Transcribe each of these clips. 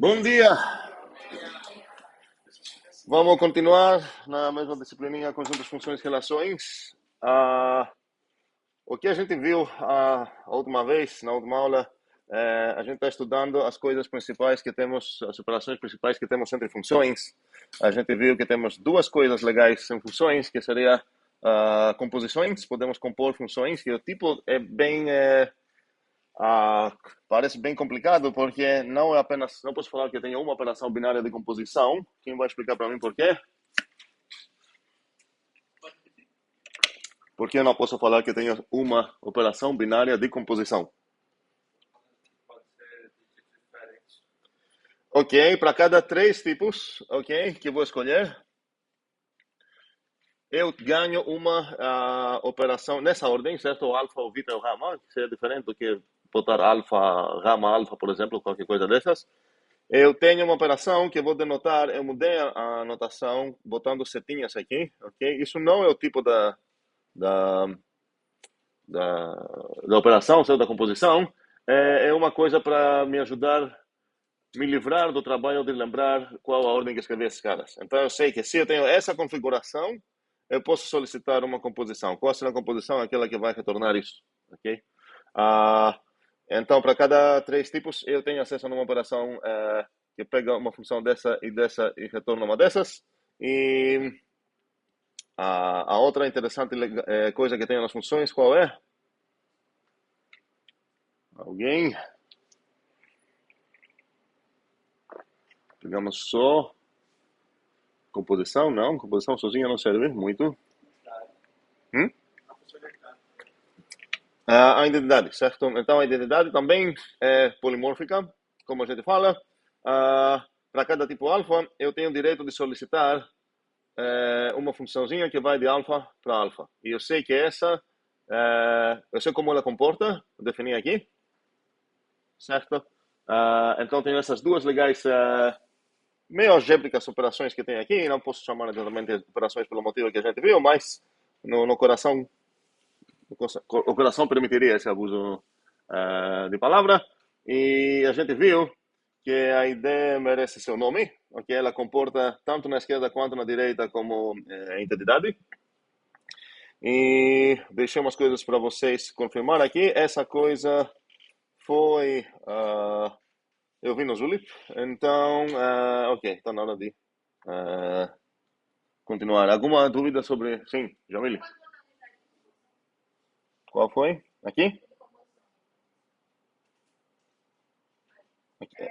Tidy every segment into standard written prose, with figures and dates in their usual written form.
Bom dia! Vamos continuar na mesma disciplininha conjuntos, funções e relações. O que a gente viu a última vez, na última aula, a gente está estudando as coisas principais que temos, as operações principais que temos entre funções. A gente viu que temos duas coisas legais em funções, que seria composições, podemos compor funções, e o tipo é bem... parece bem complicado, porque não é apenas, não posso falar que eu tenho uma operação binária de composição. Quem vai explicar para mim por quê? Por que eu não posso falar que eu tenho uma operação binária de composição? Ok, para cada três tipos, ok, que eu vou escolher, eu ganho uma operação nessa ordem, certo? O alfa, o beta e o gama, que seria diferente do que botar alfa, gama, alfa, por exemplo, qualquer coisa dessas. Eu tenho uma operação que eu vou denotar, eu mudei a notação botando setinhas aqui, ok? Isso não é o tipo da, da, da operação, certo? Da composição. É uma coisa para me ajudar, me livrar do trabalho de lembrar qual a ordem que escrevi esses caras. Então eu sei que se eu tenho essa configuração, eu posso solicitar uma composição. Qual será a composição? Aquela que vai retornar isso, ok? Ah, então, para cada três tipos, eu tenho acesso a uma operação que pega uma função dessa e retorna uma dessas. E a outra interessante coisa que tem nas funções, qual é? Alguém? Pegamos só composição? Não, composição sozinha não serve muito. Hum? A identidade, certo? Então, a identidade também é polimórfica, como a gente fala. Para cada tipo alfa, eu tenho o direito de solicitar uma funçãozinha que vai de alfa para alfa. E eu sei que essa, eu sei como ela comporta, defini aqui, certo? Então, tenho essas duas legais, meio algébricas operações que tem aqui. Não posso chamar exatamente de operações pelo motivo que a gente viu, mas no coração, o coração permitiria esse abuso de palavra. E a gente viu que a ideia merece seu nome, ok? Ela comporta tanto na esquerda quanto na direita como entidade. E deixei umas coisas para vocês confirmar aqui. Essa coisa foi. Eu vi no Zulip, então, ok, está na hora de continuar. Alguma dúvida sobre. Sim, Jamile? Qual foi? Aqui? Aqui.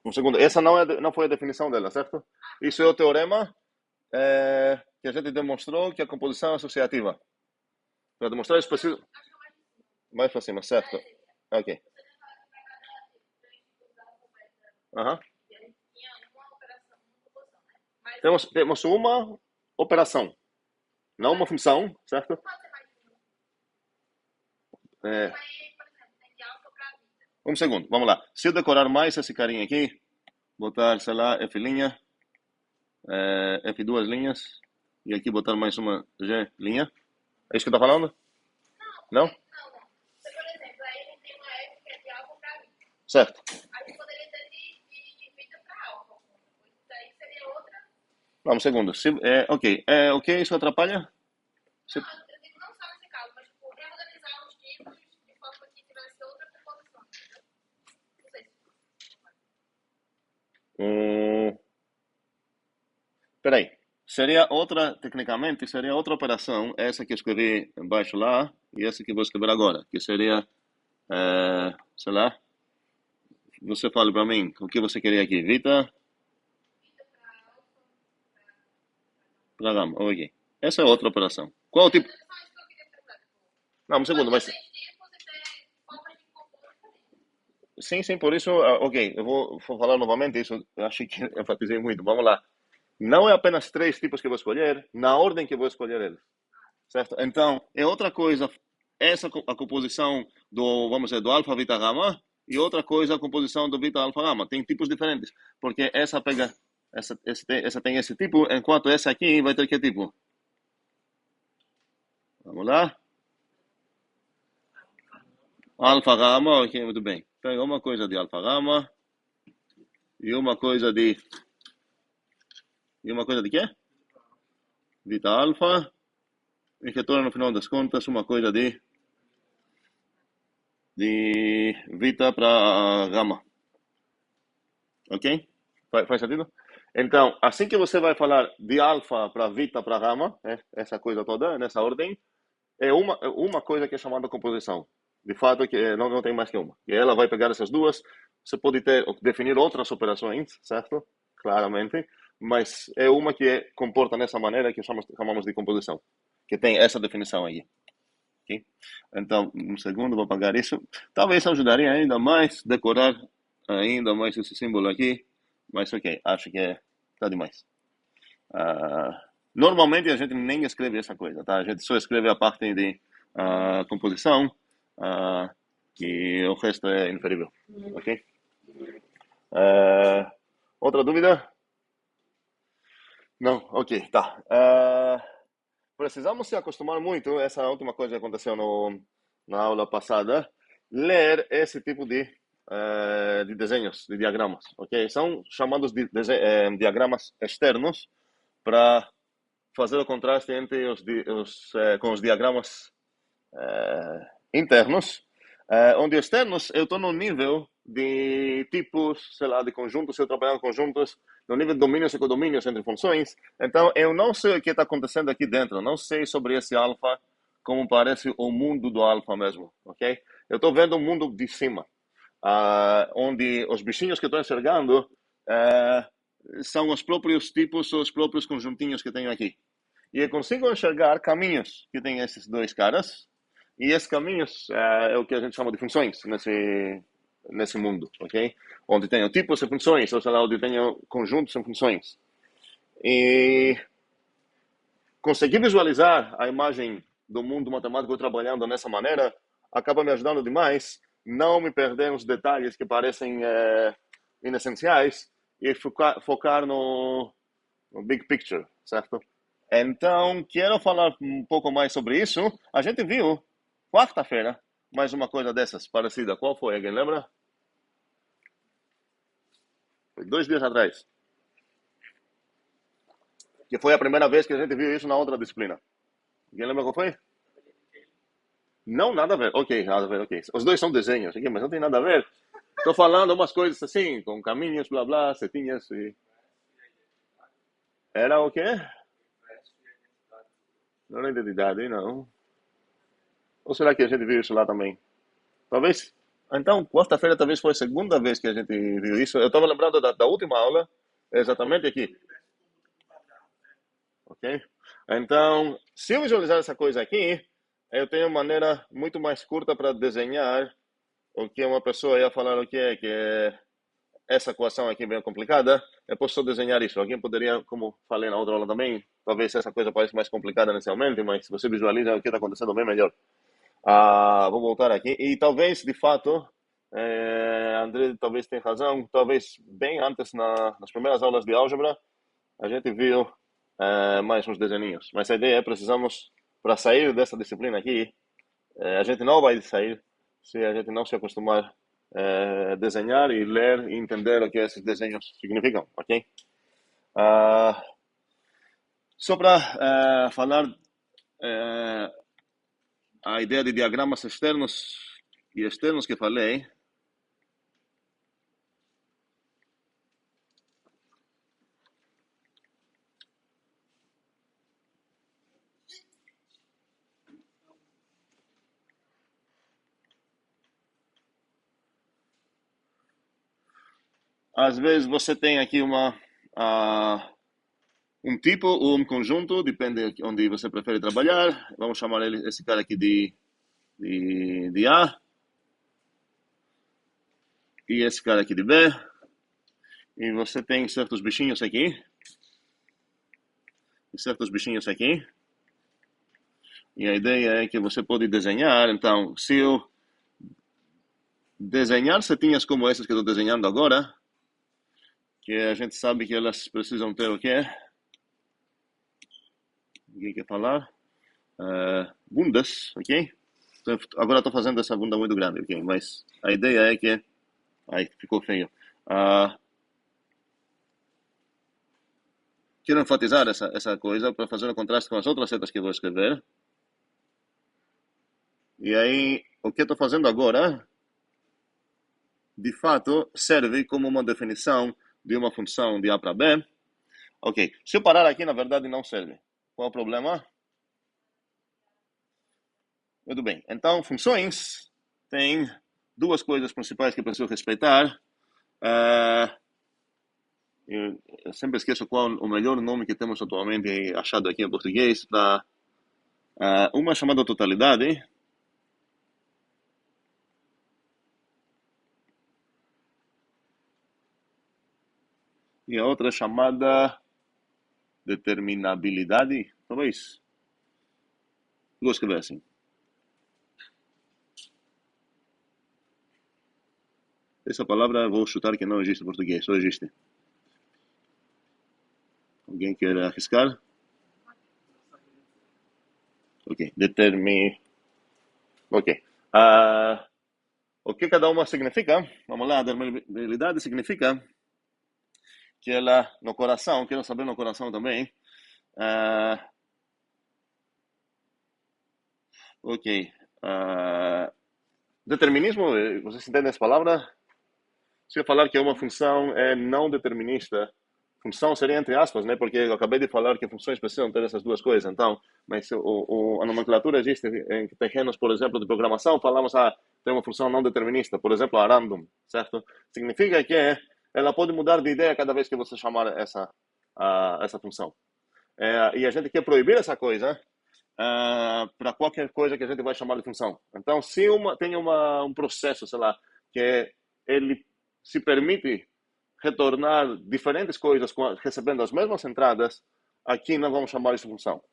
Um segundo. Essa não foi a definição dela, certo? Isso é o teorema que a gente demonstrou que a composição é associativa. Para demonstrar isso, preciso. Mais para cima, certo? Ok. Aham. Temos uma operação, não uma função, certo? É, um segundo, vamos lá. Se eu decorar mais esse carinha aqui, botar, sei lá, F linha, F duas linhas, e aqui botar mais uma G linha. É isso que tá falando? Não? Certo. Não, um segundo. Ok. Ok, isso atrapalha? Se, hum, peraí. Seria outra, tecnicamente, seria outra operação, essa que eu escrevi embaixo lá, e essa que eu vou escrever agora, que seria, sei lá, você fala para mim o que você queria aqui. Vita para gama. Ok. Essa é outra operação. Qual o tipo? Não, um segundo, mas. Sim, sim, por isso, ok, vou falar novamente isso, eu acho que enfatizei muito. Vamos lá. Não é apenas três tipos que eu vou escolher, na ordem que eu vou escolher eles, certo? Então, é outra coisa, a composição do, vamos dizer, do alfa, beta, gama, e outra coisa a composição do beta, alfa, gama. Tem tipos diferentes, porque essa pega, essa tem esse tipo, enquanto essa aqui vai ter que tipo? Vamos lá. Alfa, gama, ok, muito bem. Pega uma coisa de alfa, gama, E uma coisa de... E uma coisa de quê? Beta alfa. E retorna no final das contas uma coisa de beta para gama. Ok? Faz sentido? Então, assim que você vai falar de alfa para beta para gama, essa coisa toda, nessa ordem, é uma coisa que é chamada composição. De fato, que não tem mais que uma. E ela vai pegar essas duas. Você pode definir outras operações, certo? Claramente. Mas é uma que comporta nessa maneira que chamamos de composição. Que tem essa definição aí. Ok? Então, um segundo, vou apagar isso. Talvez ajudaria ainda mais decorar ainda mais esse símbolo aqui. Mas ok, acho que tá demais. Normalmente a gente nem escreve essa coisa, tá? A gente só escreve a parte de composição e o resto é inferível, ok? Outra dúvida? Não? Ok, tá. Precisamos se acostumar muito, essa última coisa que aconteceu na aula passada, ler esse tipo de desenhos, de diagramas, ok? São chamados de diagramas externos para fazer o contraste entre com os diagramas internos, onde externos eu estou no nível de tipos, sei lá, de conjuntos, se eu trabalhar em conjuntos, no nível de domínios e codomínios entre funções. Então, eu não sei o que está acontecendo aqui dentro, não sei sobre esse alfa, como parece o mundo do alfa mesmo, ok? Eu estou vendo o mundo de cima, onde os bichinhos que estou enxergando são os próprios tipos, os próprios conjuntinhos que tenho aqui. E eu consigo enxergar caminhos que tem esses dois caras, e esses caminhos é o que a gente chama de funções nesse mundo, ok? Onde tenho tipos e funções, ou sei lá, onde tenho conjuntos e funções. E conseguir visualizar a imagem do mundo matemático trabalhando nessa maneira acaba me ajudando demais, não me perder nos detalhes que parecem inessenciais e focar no big picture, certo? Então, quero falar um pouco mais sobre isso. A gente viu, quarta-feira, mais uma coisa dessas, parecida. Qual foi? Alguém lembra? Foi 2 dias atrás. Que foi a primeira vez que a gente viu isso na outra disciplina. Alguém lembra qual foi? Não, nada a ver. Ok, nada a ver, ok. Os dois são desenhos, okay, mas não tem nada a ver. Estou falando umas coisas assim, com caminhos, blá blá, setinhas e... Era o quê? Não era identidade, não. Ou será que a gente viu isso lá também? Talvez. Então, quarta-feira talvez foi a segunda vez que a gente viu isso. Eu estava lembrando da última aula, exatamente aqui, ok? Então, se eu visualizar essa coisa aqui, eu tenho uma maneira muito mais curta para desenhar o que uma pessoa ia falar o que é essa equação aqui bem complicada. Eu posso só desenhar isso. Alguém poderia, como falei na outra aula também, talvez essa coisa pareça mais complicada inicialmente, mas se você visualiza o que está acontecendo bem melhor. Vou voltar aqui. E talvez, de fato, André talvez tenha razão, talvez bem antes, nas primeiras aulas de álgebra, a gente viu mais uns desenhinhos. Mas a ideia é precisamos, para sair dessa disciplina aqui, a gente não vai sair se a gente não se acostumar a desenhar e ler e entender o que esses desenhos significam, ok? Só para falar a ideia de diagramas externos e externos que falei, às vezes você tem aqui um tipo ou um conjunto, depende de onde você prefere trabalhar. Vamos chamar esse cara aqui de A e esse cara aqui de B. E você tem certos bichinhos aqui e certos bichinhos aqui. E a ideia é que você pode desenhar. Então, se eu desenhar setinhas como essas que eu estou desenhando agora, que a gente sabe que elas precisam ter o quê? Ninguém quer falar? Bundas, ok? Então, agora estou fazendo essa bunda muito grande, ok? Mas a ideia é que... Ai, ficou feio. quero enfatizar essa coisa para fazer o contraste com as outras setas que vou escrever. E aí, o que eu estou fazendo agora, de fato, serve como uma definição de uma função de A para B. Ok, se eu parar aqui, na verdade, não serve. Qual é o problema? Muito bem, então, funções tem duas coisas principais que eu preciso respeitar. Eu sempre esqueço qual o melhor nome que temos atualmente achado aqui em português. Uma chamada totalidade. E a outra chamada determinabilidade, talvez. Vou escrever assim. Essa palavra vou chutar que não existe em português, só existe. Alguém quer arriscar? Ok, Ok. O que cada uma significa? Vamos lá, a determinabilidade significa que ela, no coração, quero saber no coração também. Ok. Determinismo, vocês entendem essa palavra? Se eu falar que uma função é não determinista, função seria entre aspas, né? Porque eu acabei de falar que funções precisam ter essas duas coisas. Então, mas a nomenclatura existe em terrenos, por exemplo, de programação. Falamos tem uma função não determinista, por exemplo, a random, certo? Significa que ela pode mudar de ideia cada vez que você chamar essa função. E a gente quer proibir essa coisa para qualquer coisa que a gente vai chamar de função. Então, se tem um processo, sei lá, que ele se permite retornar diferentes coisas recebendo as mesmas entradas, aqui não vamos chamar isso de função.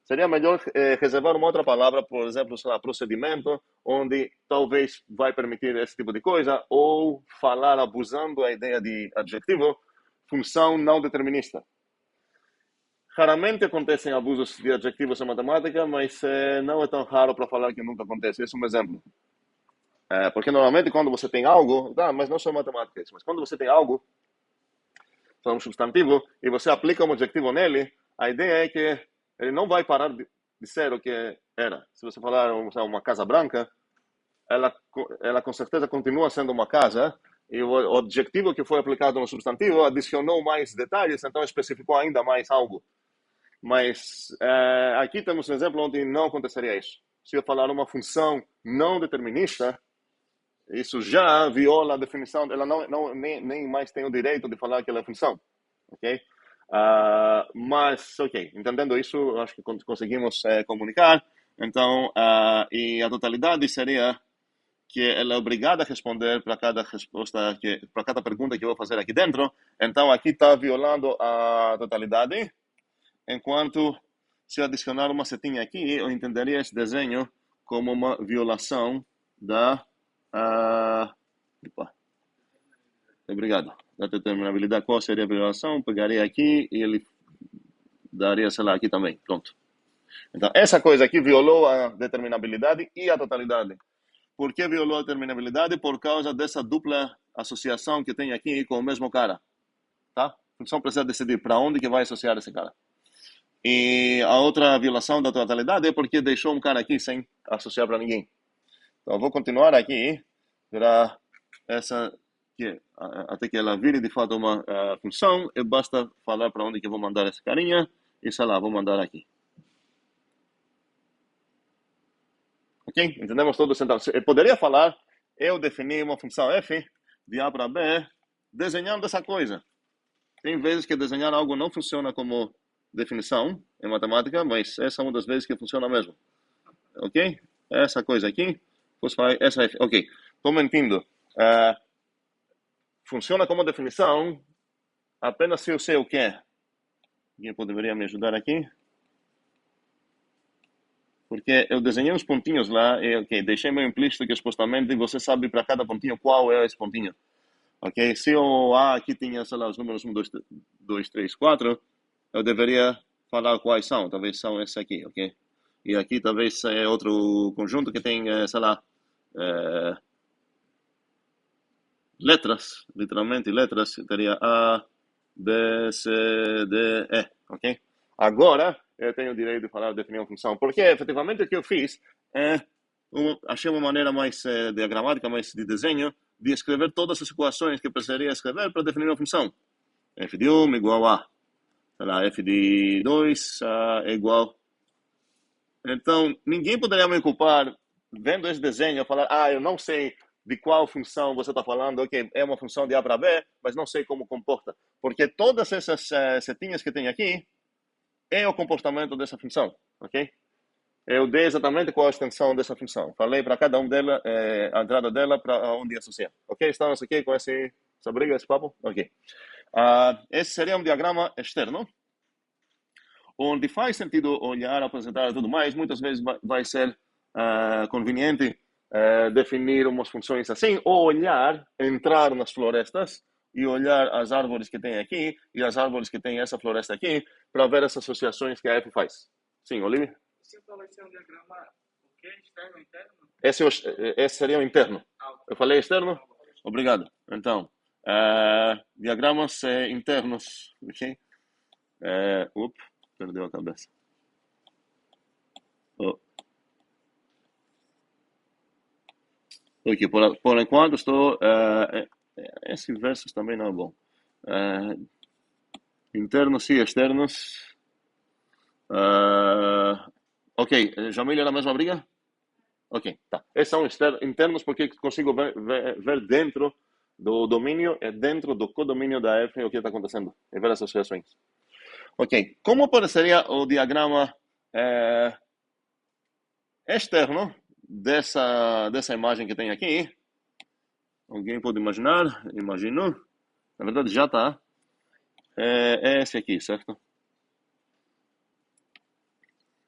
Seria melhor reservar uma outra palavra, por exemplo, sei lá, procedimento, onde talvez vai permitir esse tipo de coisa, ou falar abusando a ideia de adjetivo, função não determinista. Raramente acontecem abusos de adjetivos em matemática, mas não é tão raro para falar que nunca acontece. Esse é um exemplo. Porque normalmente quando você tem algo, mas não só matemática isso, mas quando você tem algo, só um substantivo, e você aplica um adjetivo nele, a ideia é que ele não vai parar de ser o que era. Se você falar uma casa branca, ela com certeza continua sendo uma casa, e o adjetivo que foi aplicado no substantivo adicionou mais detalhes, então especificou ainda mais algo. Mas aqui temos um exemplo onde não aconteceria isso. Se eu falar uma função não determinista, isso já viola a definição, ela nem mais tem o direito de falar que ela é função. Ok? Mas, ok, entendendo isso, acho que conseguimos comunicar. Então, e a totalidade seria que ela é obrigada a responder para cada resposta, para cada pergunta que eu vou fazer aqui dentro. Então, aqui está violando a totalidade. Enquanto, se eu adicionar uma setinha aqui, eu entenderia esse desenho como uma violação da... obrigado. Da determinabilidade. Qual seria a violação? Pegaria aqui e ele daria, sei lá, aqui também. Pronto. Então, essa coisa aqui violou a determinabilidade e a totalidade. Por que violou a determinabilidade? Por causa dessa dupla associação que tem aqui com o mesmo cara. Tá? A função precisa decidir para onde que vai associar esse cara. E a outra violação da totalidade é porque deixou um cara aqui sem associar para ninguém. Então, eu vou continuar aqui para essa até que ela vire de fato uma função, e basta falar para onde que eu vou mandar essa carinha, e sei lá, vou mandar aqui. Ok? Entendemos todos? Então, eu poderia falar, eu defini uma função f de A para B desenhando essa coisa. Tem vezes que desenhar algo não funciona como definição em matemática, mas essa é uma das vezes que funciona mesmo. Ok? Essa coisa aqui, essa f. Ok, estou mentindo. Funciona como definição apenas se eu sei o que é. Alguém poderia me ajudar aqui? Porque eu desenhei uns pontinhos lá e, ok, deixei meio implícito que supostamente você sabe para cada pontinho qual é esse pontinho. Ok? Se o A aqui tinha, sei lá, os números 1, 2, 3, 4, eu deveria falar quais são. Talvez são esses aqui, ok? E aqui talvez é outro conjunto que tem, sei lá, letras, literalmente letras. Teria A, B, C, D, E. ok? Agora, eu tenho o direito de falar definir uma função, porque efetivamente o que eu fiz é, achei uma maneira mais diagramática, mais de desenho, de escrever todas as equações que eu precisaria escrever para definir uma função. F de 1 igual a, sei lá, F de 2 é igual. Então, ninguém poderia me culpar, vendo esse desenho, falar, eu não sei de qual função você está falando, ok, é uma função de A para B, mas não sei como comporta. Porque todas essas setinhas que tem aqui é o comportamento dessa função, ok? Eu dei exatamente qual a extensão dessa função. Falei para cada um dela, a entrada dela para onde associar. Ok? Estamos aqui com essa briga, esse papo? Ok. Esse seria um diagrama externo, onde faz sentido olhar, apresentar e tudo mais. Muitas vezes vai ser conveniente definir umas funções assim, ou olhar, entrar nas florestas e olhar as árvores que tem aqui e as árvores que tem essa floresta aqui para ver as associações que a F faz. Sim, Olivia? Você falou que é um diagrama o quê? Externo, interno? Esse seria o interno. Eu falei externo? Obrigado. Então, diagramas internos. Ok? Perdeu a cabeça. Oh. Ok, por enquanto estou... esse verso também não é bom. Internos e externos. Ok, Jamil era a mesma briga? Ok, tá. Esses são internos porque consigo ver dentro do domínio e dentro do codomínio da F o que está acontecendo e ver as associações. Ok, como apareceria o diagrama externo dessa imagem que tem aqui? Alguém pode imaginar? Imagino. Na verdade já está. É esse aqui, certo?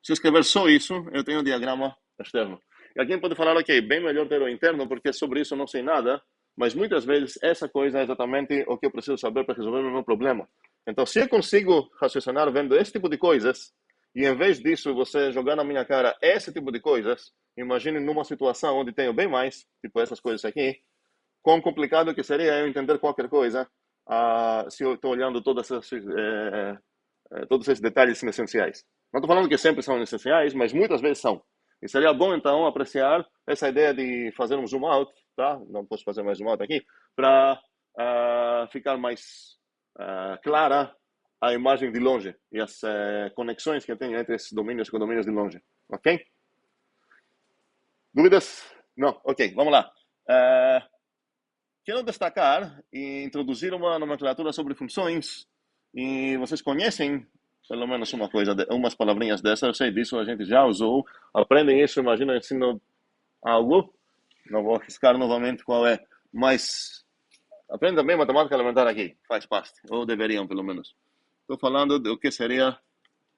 Se eu escrever só isso, eu tenho o diagrama externo. E alguém pode falar, ok, bem melhor ter o interno, porque sobre isso eu não sei nada, mas muitas vezes essa coisa é exatamente o que eu preciso saber para resolver o meu problema. Então, se eu consigo raciocinar vendo esse tipo de coisas, e em vez disso você jogar na minha cara esse tipo de coisas, imagine numa situação onde tenho bem mais, tipo essas coisas aqui, quão complicado que seria eu entender qualquer coisa se eu estou olhando todos esses detalhes essenciais. Não estou falando que sempre são essenciais, mas muitas vezes são. E seria bom, então, apreciar essa ideia de fazer um zoom out, tá? Não posso fazer mais zoom out aqui, para ficar mais clara a imagem de longe e as conexões que tem entre esses domínios e condomínios de longe. Ok? Dúvidas? Não? Ok, vamos lá. Quero destacar e introduzir uma nomenclatura sobre funções. E vocês conhecem pelo menos uma coisa, umas palavrinhas dessas, eu sei disso, a gente já usou. Aprendem isso, imagina, eu ensino algo. Não vou arriscar novamente qual é, mas aprendem também matemática elementar aqui, faz parte, ou deveriam pelo menos. Estou falando do que seria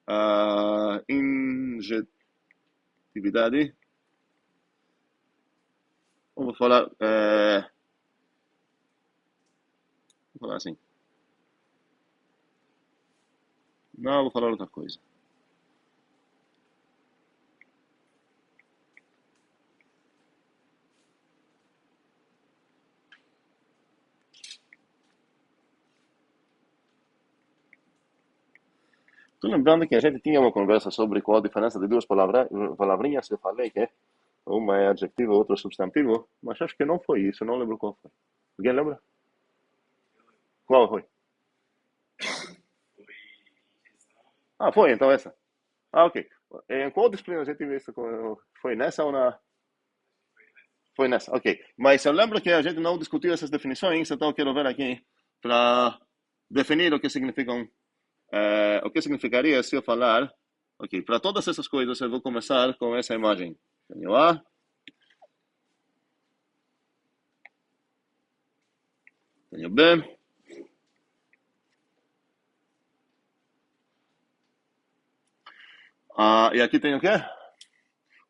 a injetividade. Vou falar, vou falar assim. Não, vou falar outra coisa. Estou lembrando que a gente tinha uma conversa sobre qual a diferença de duas palavrinhas. Eu falei que uma é adjetivo, outra é substantivo, mas acho que não foi isso, não lembro qual foi. Alguém lembra? Qual foi? Foi, então essa. Ok. Em qual disciplina a gente viu isso? Foi nessa ou na... Foi nessa, ok. Mas eu lembro que a gente não discutiu essas definições, então eu quero ver aqui para definir o que significam, o que significaria se eu falar, ok, para todas essas coisas eu vou começar com essa imagem. Tenho A, tenho B, e aqui tenho o quê?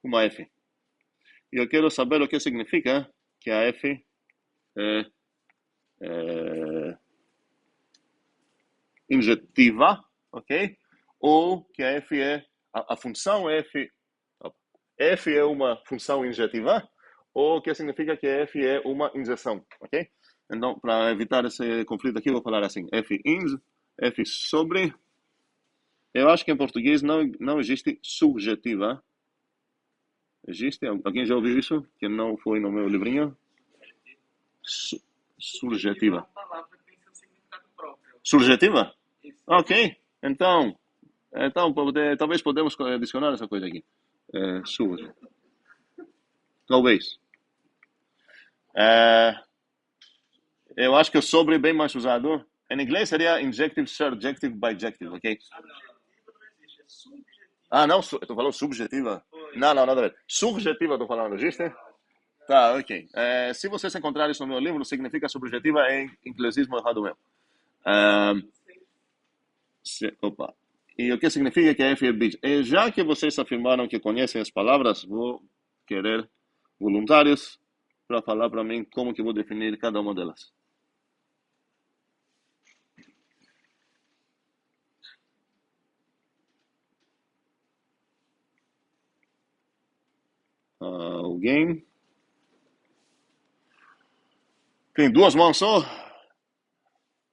Uma F. E eu quero saber o que significa que a F é injetiva, ok? Ou que a F a função F é uma função injetiva, ou que significa que F é uma injeção, ok? Então, para evitar esse conflito aqui, eu vou falar assim, F sobre Eu acho que em português não existe subjetiva. Existe? Alguém já ouviu isso? Que não foi no meu livrinho? Su- Subjetiva é Subjetiva. uma palavra que tem seu significado próprio. Subjetiva? Isso. Ok. Então talvez podemos adicionar essa coisa aqui. Sub. Talvez. É, eu acho que o sobre é bem mais usado. Em inglês seria injective, surjective, bijective, ok? Subjetiva não existe, é subjetiva. Ah, não, tu falou subjetiva? Foi. Não, nada a ver. Subjetiva, tô falando, existe? Tá, ok. Se vocês encontrarem isso no meu livro, significa subjetiva em inglesismo errado mesmo. Ah, opa. E o que significa que é FAB? Já que vocês afirmaram que conhecem as palavras, vou querer voluntários para falar para mim como que vou definir cada uma delas. Alguém? Tem duas mãos só?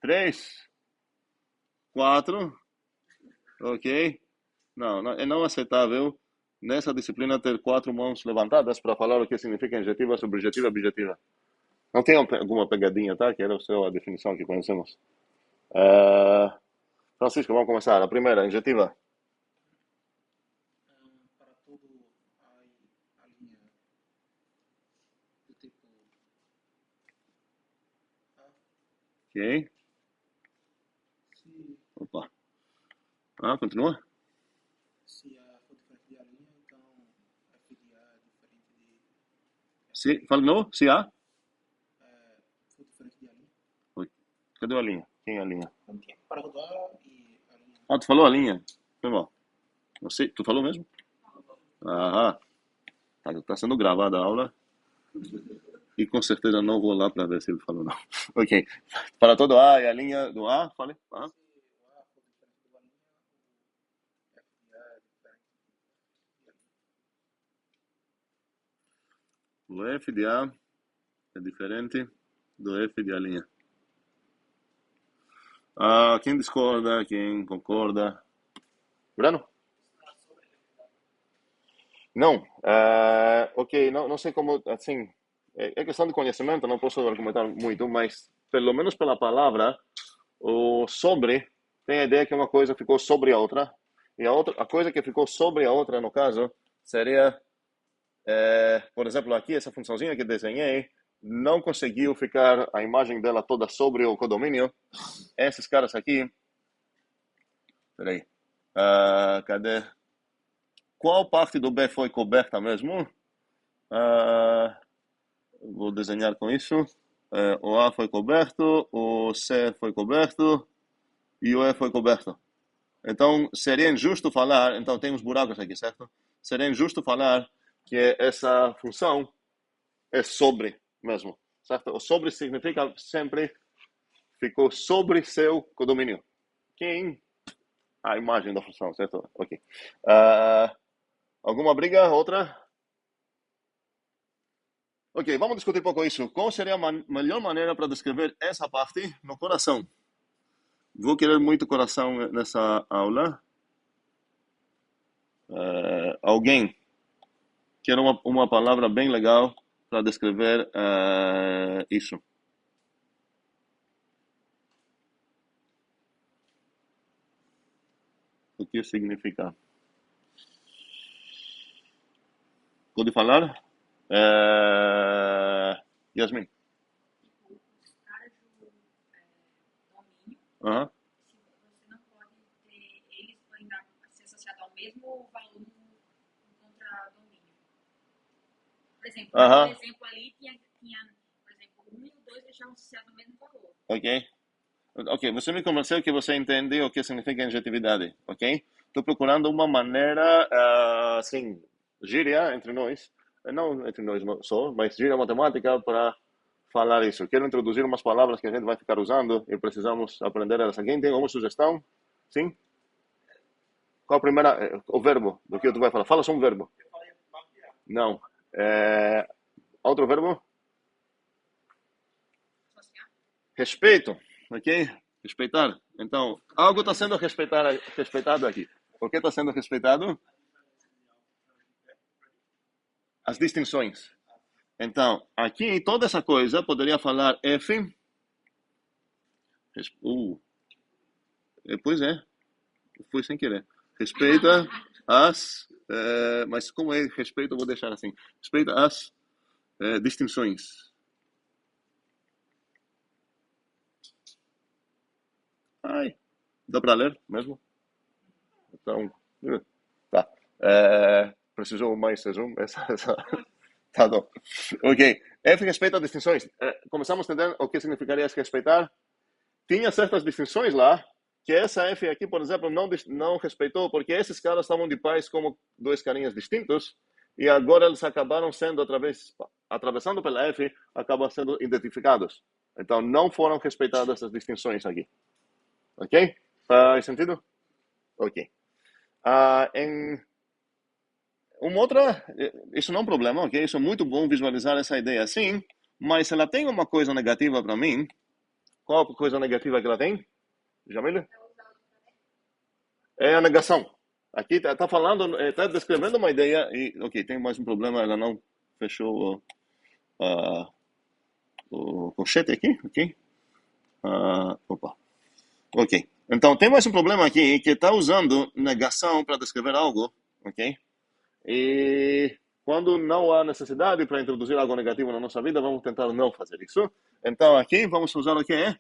Três? Quatro? Ok. Não, é não aceitável nessa disciplina ter quatro mãos levantadas para falar o que significa injetiva, subjetiva, objetiva. Não tem alguma pegadinha, tá? Que era a definição que conhecemos. Francisco, vamos começar. A primeira, injetiva. Para todo a linha do tipo A, Ok. se, Opa. Continua. se A for diferente de A linha, então F de A é diferente de Se, fala de novo. Se há. for diferente de A linha. Oi. Cadê a linha? Quem é a linha? Ok. Para rodar e a linha. Tu falou a linha. Foi mal. Não sei, tu falou mesmo? Aham. Tá sendo gravada a aula. E com certeza não vou lá para ver se ele falou não. Ok. Para todo A e a linha do A, falei. Se o A for diferente do A linha, o F de A é diferente de A linha. O F de A é diferente do F de A linha. Quem discorda? Quem concorda? Breno? Não. Ok, não sei como, assim, é questão de conhecimento, não posso argumentar muito, mas pelo menos pela palavra, o sobre tem a ideia que uma coisa ficou sobre a outra, e a coisa que ficou sobre a outra, no caso, seria, por exemplo, aqui, essa funçãozinha que desenhei, não conseguiu ficar a imagem dela toda sobre o codomínio. Esses caras aqui, peraí, cadê? Qual parte do B foi coberta mesmo? Ah, vou desenhar com isso. O A foi coberto, o C foi coberto e o E foi coberto. Então, seria injusto falar, então tem uns buracos aqui, certo? Seria injusto falar que essa função é sobre mesmo, certo? O sobre significa sempre ficou sobre seu condomínio. Quem? A imagem da função, certo? Ok. Alguma briga? Outra? Ok, vamos discutir um pouco isso. Qual seria a melhor maneira para descrever essa parte no coração? Vou querer muito coração nessa aula. Alguém quer uma palavra bem legal para descrever isso? O que significa? Pode falar? Yasmin. Os caras do domínio, Aham. se você não pode ter eles ainda ser associados ao mesmo valor no contradomínio. Por exemplo, Aham. no exemplo ali tinha, por exemplo, o 1 e o 2 deixavam associados ao mesmo valor. Ok. Ok, você me convenceu que você entende o que significa injetividade, ok? Estou procurando uma maneira, assim, gíria entre nós, não entre nós só, mas gíria matemática para falar isso. Quero introduzir umas palavras que a gente vai ficar usando e precisamos aprender elas. Alguém tem alguma sugestão? Sim? Qual a primeira, o verbo do que tu vai falar? Fala só um verbo. Eu falei mapear. Não. Outro verbo? Associar? Respeito, ok? Respeitar. Então, algo está sendo respeitado aqui. O que está sendo respeitado? As distinções. Então, aqui, toda essa coisa, poderia falar F. Pois é, foi sem querer. Respeita as. Mas como é respeito, eu vou deixar assim. Respeita as distinções. Ai, dá para ler mesmo? Então, tá. Precisou mais zoom? Tá bom. Ok. F respeita as distinções. Começamos a entender o que significaria esse respeitar. Tinha certas distinções lá, que essa F aqui, por exemplo, não respeitou, porque esses caras estavam de paz como dois carinhas distintos, e agora eles acabaram sendo, atravessando pela F, acabam sendo identificados. Então, não foram respeitadas essas distinções aqui. Ok? Faz sentido? Ok. Isso não é um problema, ok? Isso é muito bom visualizar essa ideia assim, mas ela tem uma coisa negativa para mim. Qual a coisa negativa que ela tem? Jamila? É a negação. Aqui está falando, está descrevendo uma ideia e, ok, tem mais um problema, ela não fechou o colchete aqui, ok? Opa. Ok. Então, tem mais um problema aqui que está usando negação para descrever algo, ok? E quando não há necessidade para introduzir algo negativo na nossa vida, vamos tentar não fazer isso. Então, aqui vamos usar o que é?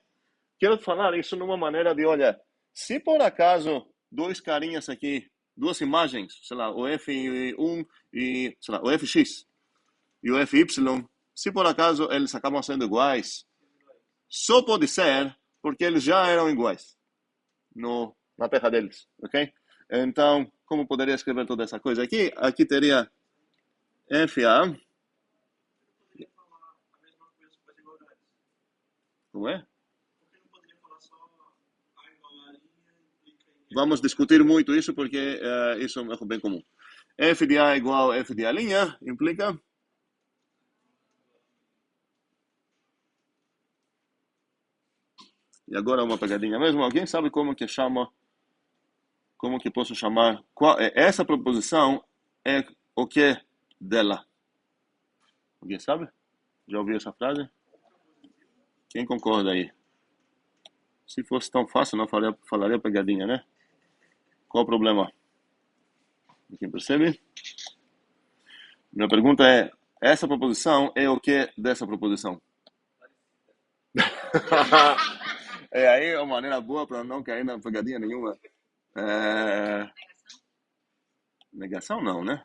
Quero falar isso numa maneira de, olha, se por acaso dois carinhas aqui, duas imagens, sei lá, o F1 e, sei lá, o FX e o FY, se por acaso eles acabam sendo iguais, só pode ser porque eles já eram iguais na terra deles, ok? Então, como poderia escrever toda essa coisa aqui? Aqui teria FA. Poderia falar a mesma coisa com as igualdades. Como é? Por que não poderia falar só a igual a linha implica em... Vamos discutir muito isso porque isso é um erro bem comum. F de A igual F de A linha implica... E agora uma pegadinha mesmo. Alguém sabe como que chama? Como que posso chamar? Essa proposição é o que dela? Alguém sabe? Já ouviu essa frase? Quem concorda aí? Se fosse tão fácil, não falaria pegadinha, né? Qual o problema? Quem percebe? Minha pergunta é, essa proposição é o que dessa proposição? É aí uma maneira boa para não cair na pegadinha nenhuma. Negação não, né?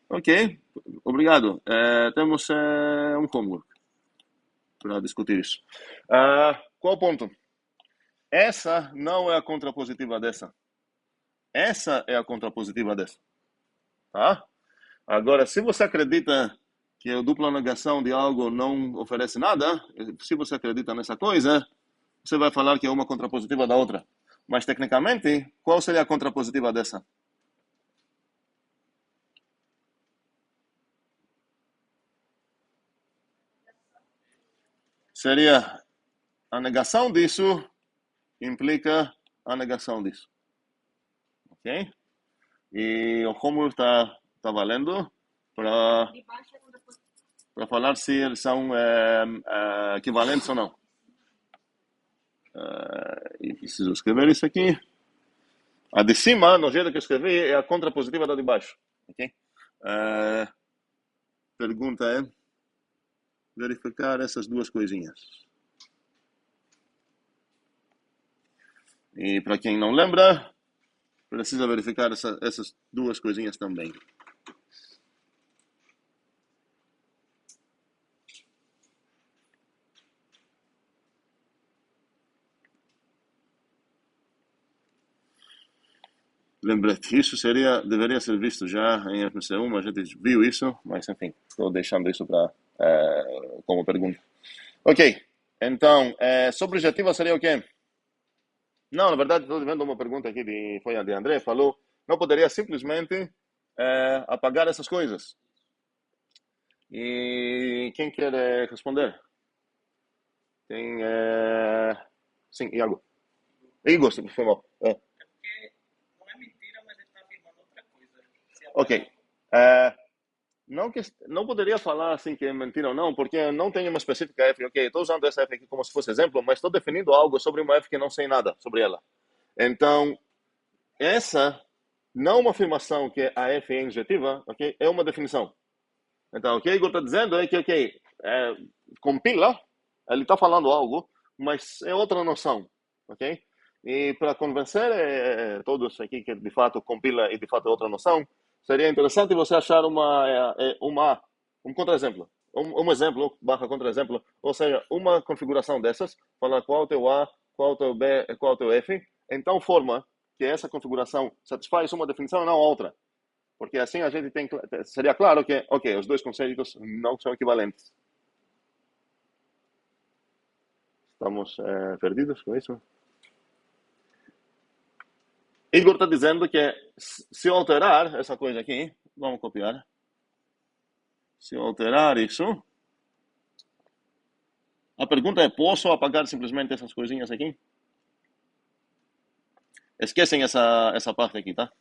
Ok. Obrigado. Temos um homework para discutir isso. Qual o ponto? Essa não é a contrapositiva dessa. Essa é a contrapositiva dessa. Tá? Agora, se você acredita que a dupla negação de algo não oferece nada, se você acredita nessa coisa, você vai falar que é uma contrapositiva da outra. Mas, tecnicamente, qual seria a contrapositiva dessa? Seria a negação disso implica a negação disso. Ok? E o homework está valendo para falar se eles são equivalentes ou não. E preciso escrever isso aqui. A de cima, no jeito que eu escrevi, é a contrapositiva da de baixo. Ok? Pergunta é verificar essas duas coisinhas. E para quem não lembra, precisa verificar essas duas coisinhas também. Lembrete, isso deveria ser visto já em FMC1, a gente viu isso, mas enfim, estou deixando isso como pergunta. Ok, então, sua objetiva seria o quê? Não, na verdade, estou vendo uma pergunta aqui foi a de André, falou, não poderia simplesmente apagar essas coisas? E quem quer responder? Tem, sim, Iago. Igor, por favor. É porque não é mentira, mas ele está afirmando outra coisa. Se Ok. apagar Não poderia falar assim que é mentira ou não, porque eu não tenho uma específica F. Ok, estou usando essa F aqui como se fosse exemplo, mas estou definindo algo sobre uma F que não sei nada sobre ela. Então, essa não é uma afirmação que a F é injetiva, ok? É uma definição. Então, o que Igor está dizendo é que, ok, compila, ele está falando algo, mas é outra noção, ok? E para convencer todos aqui que de fato compila e de fato é outra noção, seria interessante você achar um contra-exemplo. Um exemplo, barra contra-exemplo, ou seja, uma configuração dessas, falar qual é o teu A, qual é o teu B, qual é o teu F, em tal forma que essa configuração satisfaz uma definição e não outra. Porque assim a gente seria claro que, ok, os dois conceitos não são equivalentes. Estamos perdidos com isso? Igor está dizendo que se eu alterar essa coisa aqui, vamos copiar. Se eu alterar isso, a pergunta é, posso apagar simplesmente essas coisinhas aqui? Esquecem essa parte aqui, tá?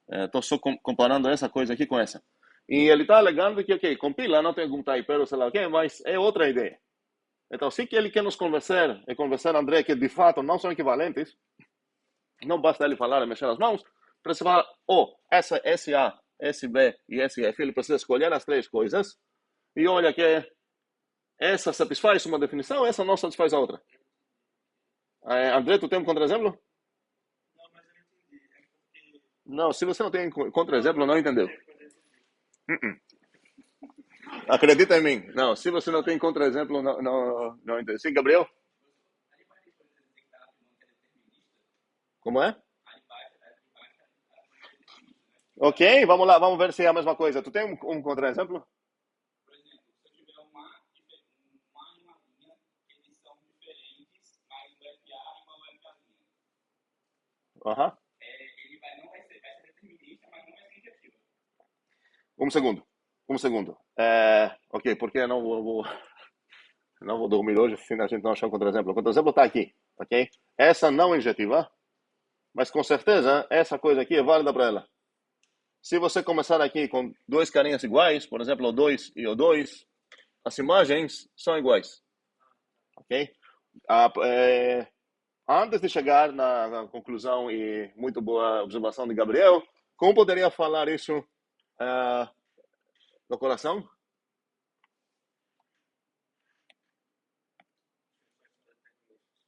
Estou só comparando essa coisa aqui com essa. E ele está alegando que, ok, compila, não tem algum typero, sei lá o quê, mas é outra ideia. Então, se que ele quer nos convencer, e convencer André que de fato não são equivalentes, não basta ele falar e mexer as mãos, precisa falar, essa SA, SB e SF, ele precisa escolher as três coisas, e olha que essa satisfaz uma definição, essa não satisfaz a outra. André, tu tem um contra-exemplo? não, mas eu não entendi. É porque Não, se você não tem contra-exemplo, não entendeu. Acredita em mim. Não, se você não tem contra-exemplo, não entendeu. Sim, Gabriel? ali vai depois ele tem que estar afirmando que é determinista. Como é? Ali embaixo é determinista, né? Ok, vamos lá, vamos ver se é a mesma coisa. Tu tem um contra-exemplo? Por exemplo, se eu tiver um A e uma linha, eles são diferentes, mas o FA igual ao FAzinha. Aham. Ele vai ser determinista, mas não vai ser injetivo. Um segundo. Um segundo. Ok, porque eu não vou dormir hoje se a gente não achar um contra-exemplo. O contra-exemplo está aqui, ok? Essa não é injetiva, mas com certeza essa coisa aqui é válida para ela. Se você começar aqui com dois carinhas iguais, por exemplo, o 2 e o 2, as imagens são iguais, ok? Antes de chegar na conclusão e muito boa observação de Gabriel, como poderia falar isso no coração?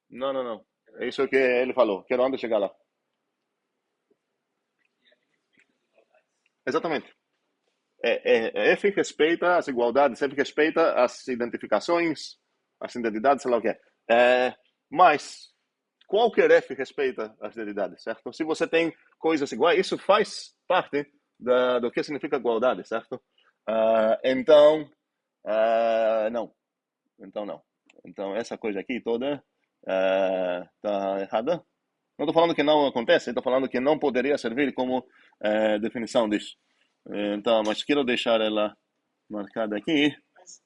Não, não, não. É isso que ele falou. Quero antes de chegar lá. Exatamente. F respeita as igualdades, F respeita as identificações, as identidades, sei lá o que é. Mas qualquer F respeita as identidades, certo? Se você tem coisas iguais, isso faz parte do que significa igualdade, certo? Então, não. Então, não. Então, essa coisa aqui toda está errada. Não estou falando que não acontece, estou falando que não poderia servir como definição disso. Então, mas quero deixar ela marcada aqui. Mas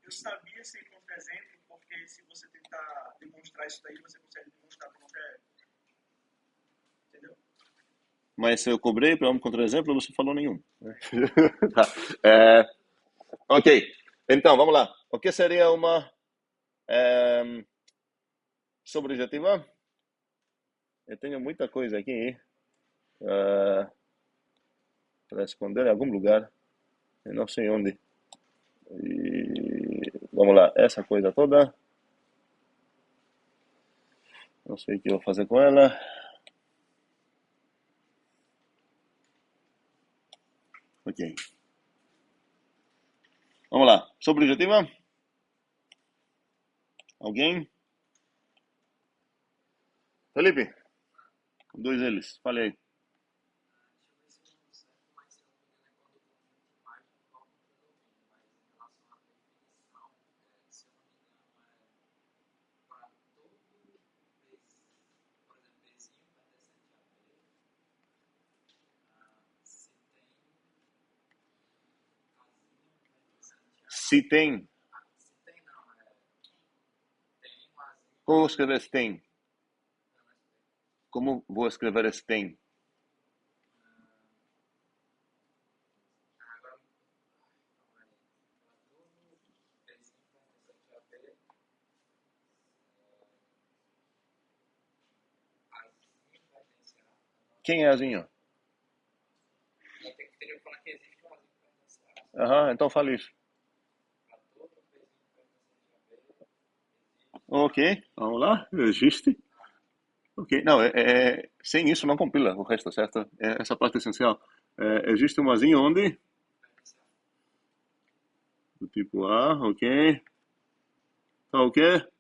eu sabia ser contra-exemplo, porque se você tentar demonstrar isso daí, você consegue demonstrar para qualquer. Entendeu? Mas se eu cobrei para um contra-exemplo, você falou nenhum. Tá. Ok, então vamos lá. O que seria uma sobrejetiva? Eu tenho muita coisa aqui para esconder em algum lugar. Eu não sei onde. Vamos lá, essa coisa toda. Não sei o que eu vou fazer com ela. Ok. Vamos lá. Sobrejetiva? Alguém? Felipe? Dois eles. Falei. Se tem. Como vou escrever STEM? Como vou escrever STEM? Quem é Azinho? Aham, então fale isso. Ok, vamos lá. Existe. Ok, não, sem isso não compila o resto, certo? É essa parte essencial. Existe um Azinho onde? Do tipo A, ok. Tá ok?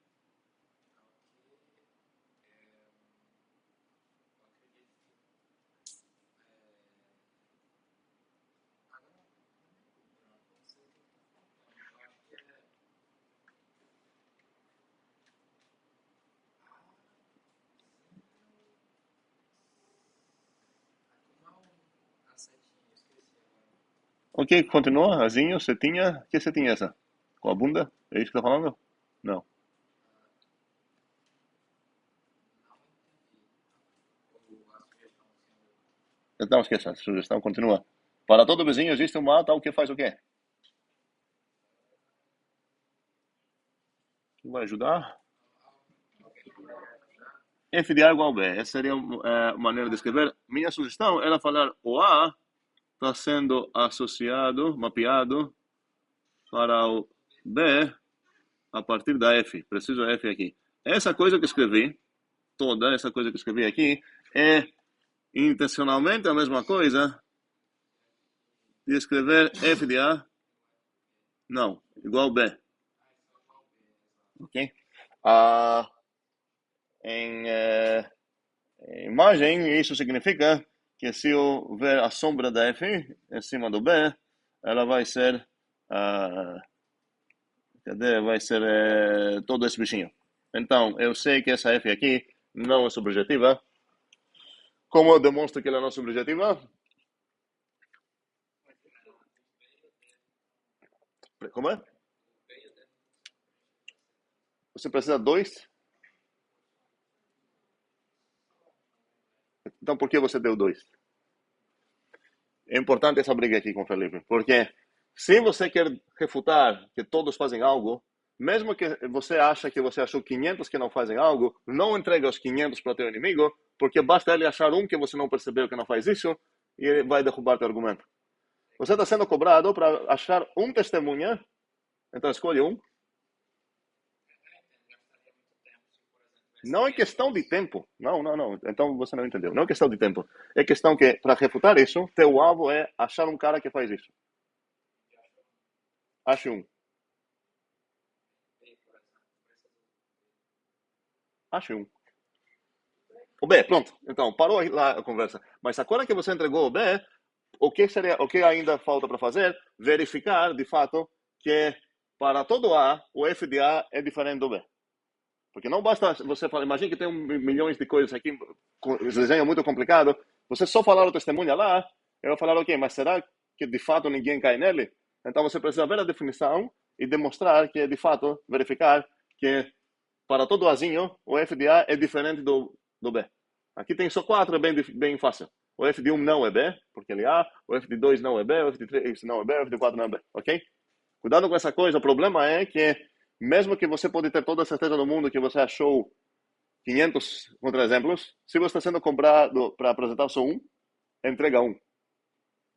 Ok, continua. Azinho, setinha. Que setinha é essa? Com a bunda? É isso que tá falando? Não. Então esqueça, a sugestão continua. Para todo vizinho existe uma tal que faz o quê? Que vai ajudar? F de A igual B. Essa seria a maneira de escrever. Minha sugestão era falar o A está sendo associado, mapeado para o B a partir da F. Preciso F aqui. Essa coisa que escrevi, toda essa coisa que escrevi aqui, é intencionalmente a mesma coisa de escrever F de A, não, igual B. Ok? Ah, em imagem, isso significa que se eu ver a sombra da F em cima do B, ela vai ser, ah, cadê? Vai ser todo esse bichinho. Então, eu sei que essa F aqui não é subjetiva. Como eu demonstro que ela não é subjetiva? Como é? Você precisa dois? Então, por que você deu dois? É importante essa briga aqui com o Felipe, porque se você quer refutar que todos fazem algo, mesmo que você acha que você achou 500 que não fazem algo, não entrega os 500 para teu inimigo, porque basta ele achar um que você não percebeu que não faz isso e ele vai derrubar teu argumento. Você está sendo cobrado para achar um testemunha, então escolhe um. Não é questão de tempo. Não, não, não. Então você não entendeu. Não é questão de tempo. É questão que, para refutar isso, teu alvo é achar um cara que faz isso. Ache um. Ache um. O B, pronto. Então, parou lá a conversa. Mas agora que você entregou o B, o que ainda falta para fazer? Verificar, de fato, que para todo A, o F de A é diferente do B. Porque não basta você falar, imagine que tem milhões de coisas aqui, desenho muito complicado, você só falar o testemunha lá, eu vou falar, ok, mas será que de fato ninguém cai nele? Então você precisa ver a definição e demonstrar que, de fato, verificar que para todo Azinho, o F de A é diferente do B. Aqui tem só quatro, é bem fácil. O F de 1 não é B, porque ele é A, o F de 2 não é B, o F de 3 não é B, o F de 4 não é B, ok? Cuidado com essa coisa, o problema é que, mesmo que você pode ter toda a certeza do mundo que você achou 500 contra-exemplos, se você está sendo cobrado para apresentar só um, entrega um.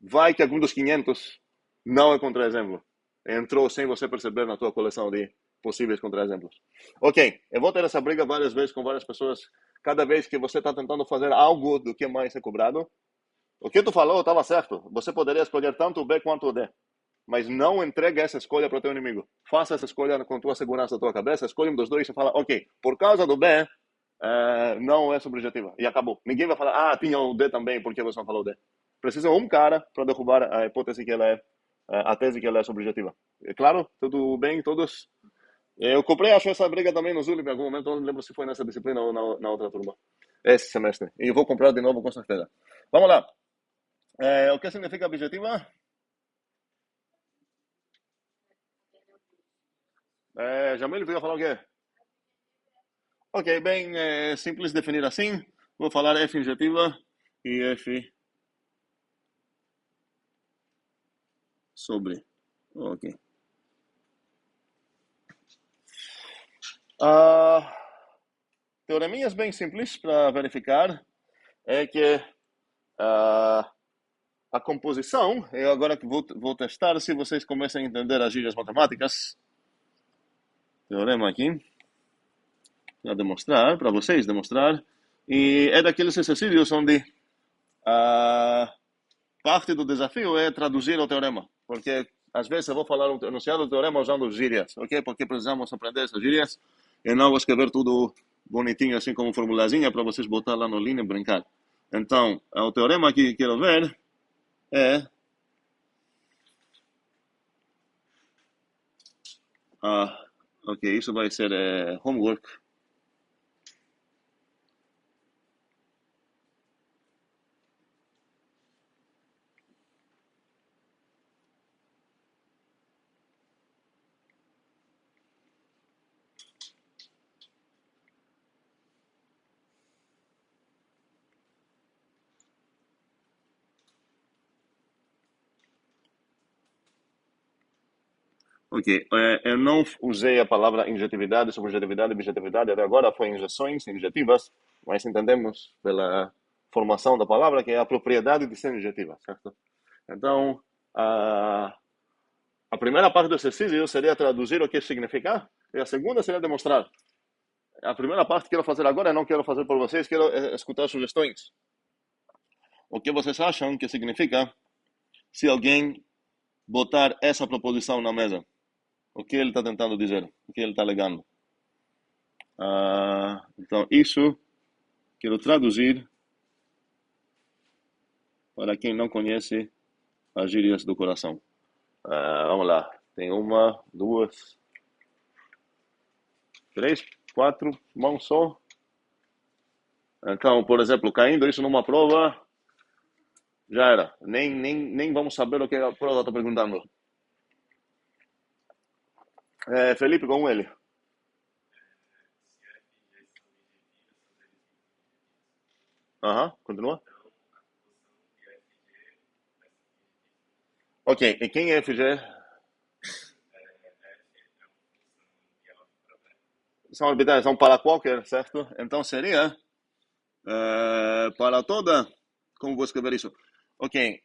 Vai que algum dos 500 não é contra-exemplo. Entrou sem você perceber na tua coleção de possíveis contra-exemplos. Ok, eu vou ter essa briga várias vezes com várias pessoas. Cada vez que você está tentando fazer algo do que mais é cobrado, o que tu falou estava certo. Você poderia escolher tanto o B quanto o D. Mas não entregue essa escolha para o teu inimigo. Faça essa escolha com tua segurança da tua cabeça. Escolhe um dos dois e fala, ok, por causa do B, não é subjetiva. E acabou. Ninguém vai falar, ah, tinha o D também, por que você não falou D? Precisa um cara para derrubar a hipótese que ela é, a tese que ela é subjetiva. É claro? Tudo bem? Todos? Eu comprei, acho essa briga também no Zulip em algum momento, não lembro se foi nessa disciplina ou na outra turma. Esse semestre. E eu vou comprar de novo com certeza. Vamos lá. O que significa objetiva? Jamil veio falar o quê? Ok, bem simples definir assim. Vou falar F injetiva e F sobre. Ok. Teoreminhas bem simples para verificar é que ah, a composição, eu agora que vou testar se vocês começam a entender as gírias matemáticas. Teorema aqui, para demonstrar, para vocês demonstrar. E é daqueles exercícios onde parte do desafio é traduzir o teorema. Porque às vezes eu vou falar o enunciado do teorema usando gírias, ok? Porque precisamos aprender essas gírias. E não vou escrever tudo bonitinho assim como formulazinha para vocês botar lá no linha e brincar. Então, o teorema que quero ver é ok, isso vai ser homework. Ok, eu não usei a palavra injetividade, subjetividade, objetividade, até agora foi injeções injetivas, mas entendemos pela formação da palavra que é a propriedade de ser injetiva, certo? Então, a primeira parte do exercício seria traduzir o que significa, e a segunda seria demonstrar. A primeira parte que quero fazer agora, não quero fazer por vocês, quero escutar sugestões. O que vocês acham que significa se alguém botar essa proposição na mesa? O que ele está tentando dizer? O que ele está alegando? Então, isso quero traduzir para quem não conhece as gírias do coração. Vamos lá. Tem uma, duas, três, quatro mãos só. Então, por exemplo, caindo isso numa prova, já era. Nem vamos saber o que a prova está perguntando. Felipe, com ele. Continua. Ok, e quem é FG? São orbitais, são para qualquer, certo? Então seria para toda. Como vou escrever isso? Ok,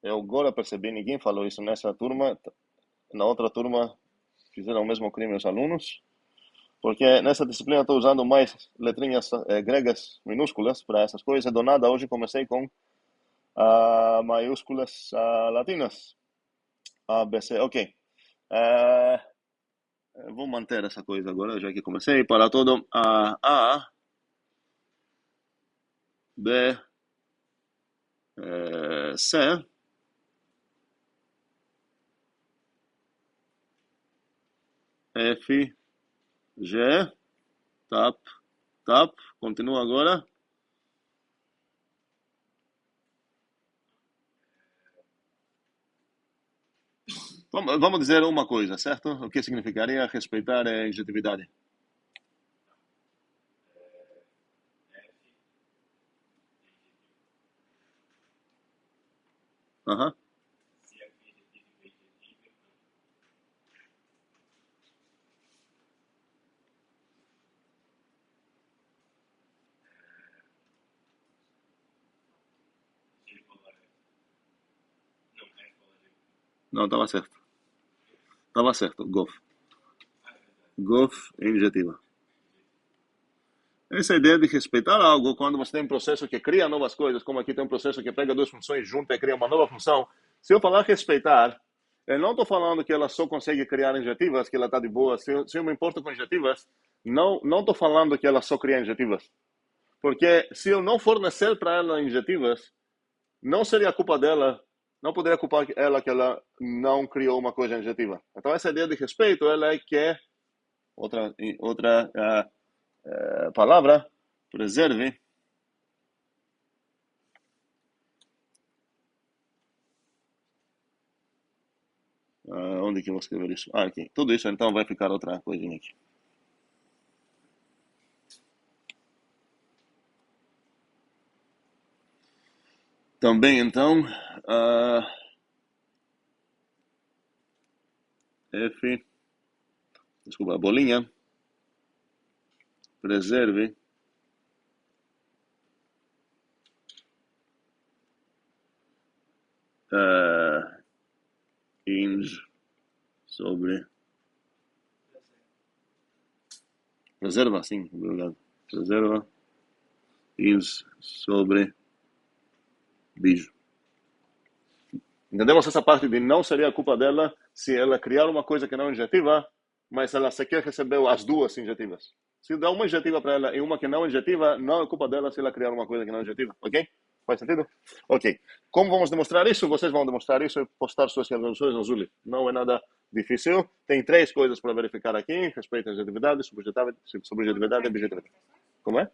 eu agora percebi, ninguém falou isso nessa turma. Na outra turma fizeram o mesmo crime os alunos, porque nessa disciplina estou usando mais letrinhas gregas minúsculas para essas coisas. Do nada, hoje comecei com maiúsculas latinas. A, B, C, ok. Vou manter essa coisa agora, já que comecei. Para todo A, B, C, F, G, tap, tap. Continua agora. Vamos dizer uma coisa, certo? O que significaria respeitar a injetividade? Aham. Não, estava certo. Estava certo, golf. Golf é injetiva. Essa ideia de respeitar algo, quando você tem um processo que cria novas coisas, como aqui tem um processo que pega duas funções juntas e cria uma nova função, se eu falar respeitar, eu não estou falando que ela só consegue criar injetivas, que ela está de boa. Se eu me importo com injetivas, não estou falando que ela só cria injetivas. Porque se eu não fornecer para ela injetivas, não seria culpa dela, não poderia culpar ela que ela não criou uma coisa injetiva. Então essa ideia de respeito, ela é que é outra palavra, preserve. Onde que eu vou escrever isso? Aqui. Tudo isso então vai ficar outra coisinha aqui. Também, então, F, desculpa, a bolinha, preserve ins sobre reserva, sim, obrigado. Reserva ins sobre bicho. Entendemos essa parte de não seria a culpa dela se ela criar uma coisa que não é injetiva, mas ela sequer recebeu as duas injetivas. Se dá uma injetiva para ela e uma que não é injetiva, não é culpa dela se ela criar uma coisa que não é injetiva, ok? Faz sentido? Ok. Como vamos demonstrar isso? Vocês vão demonstrar isso e postar suas resoluções no Zuli. Não é nada difícil. Tem 3 coisas para verificar aqui: respeito à injetividade, subjetividade e objetividade. Como é?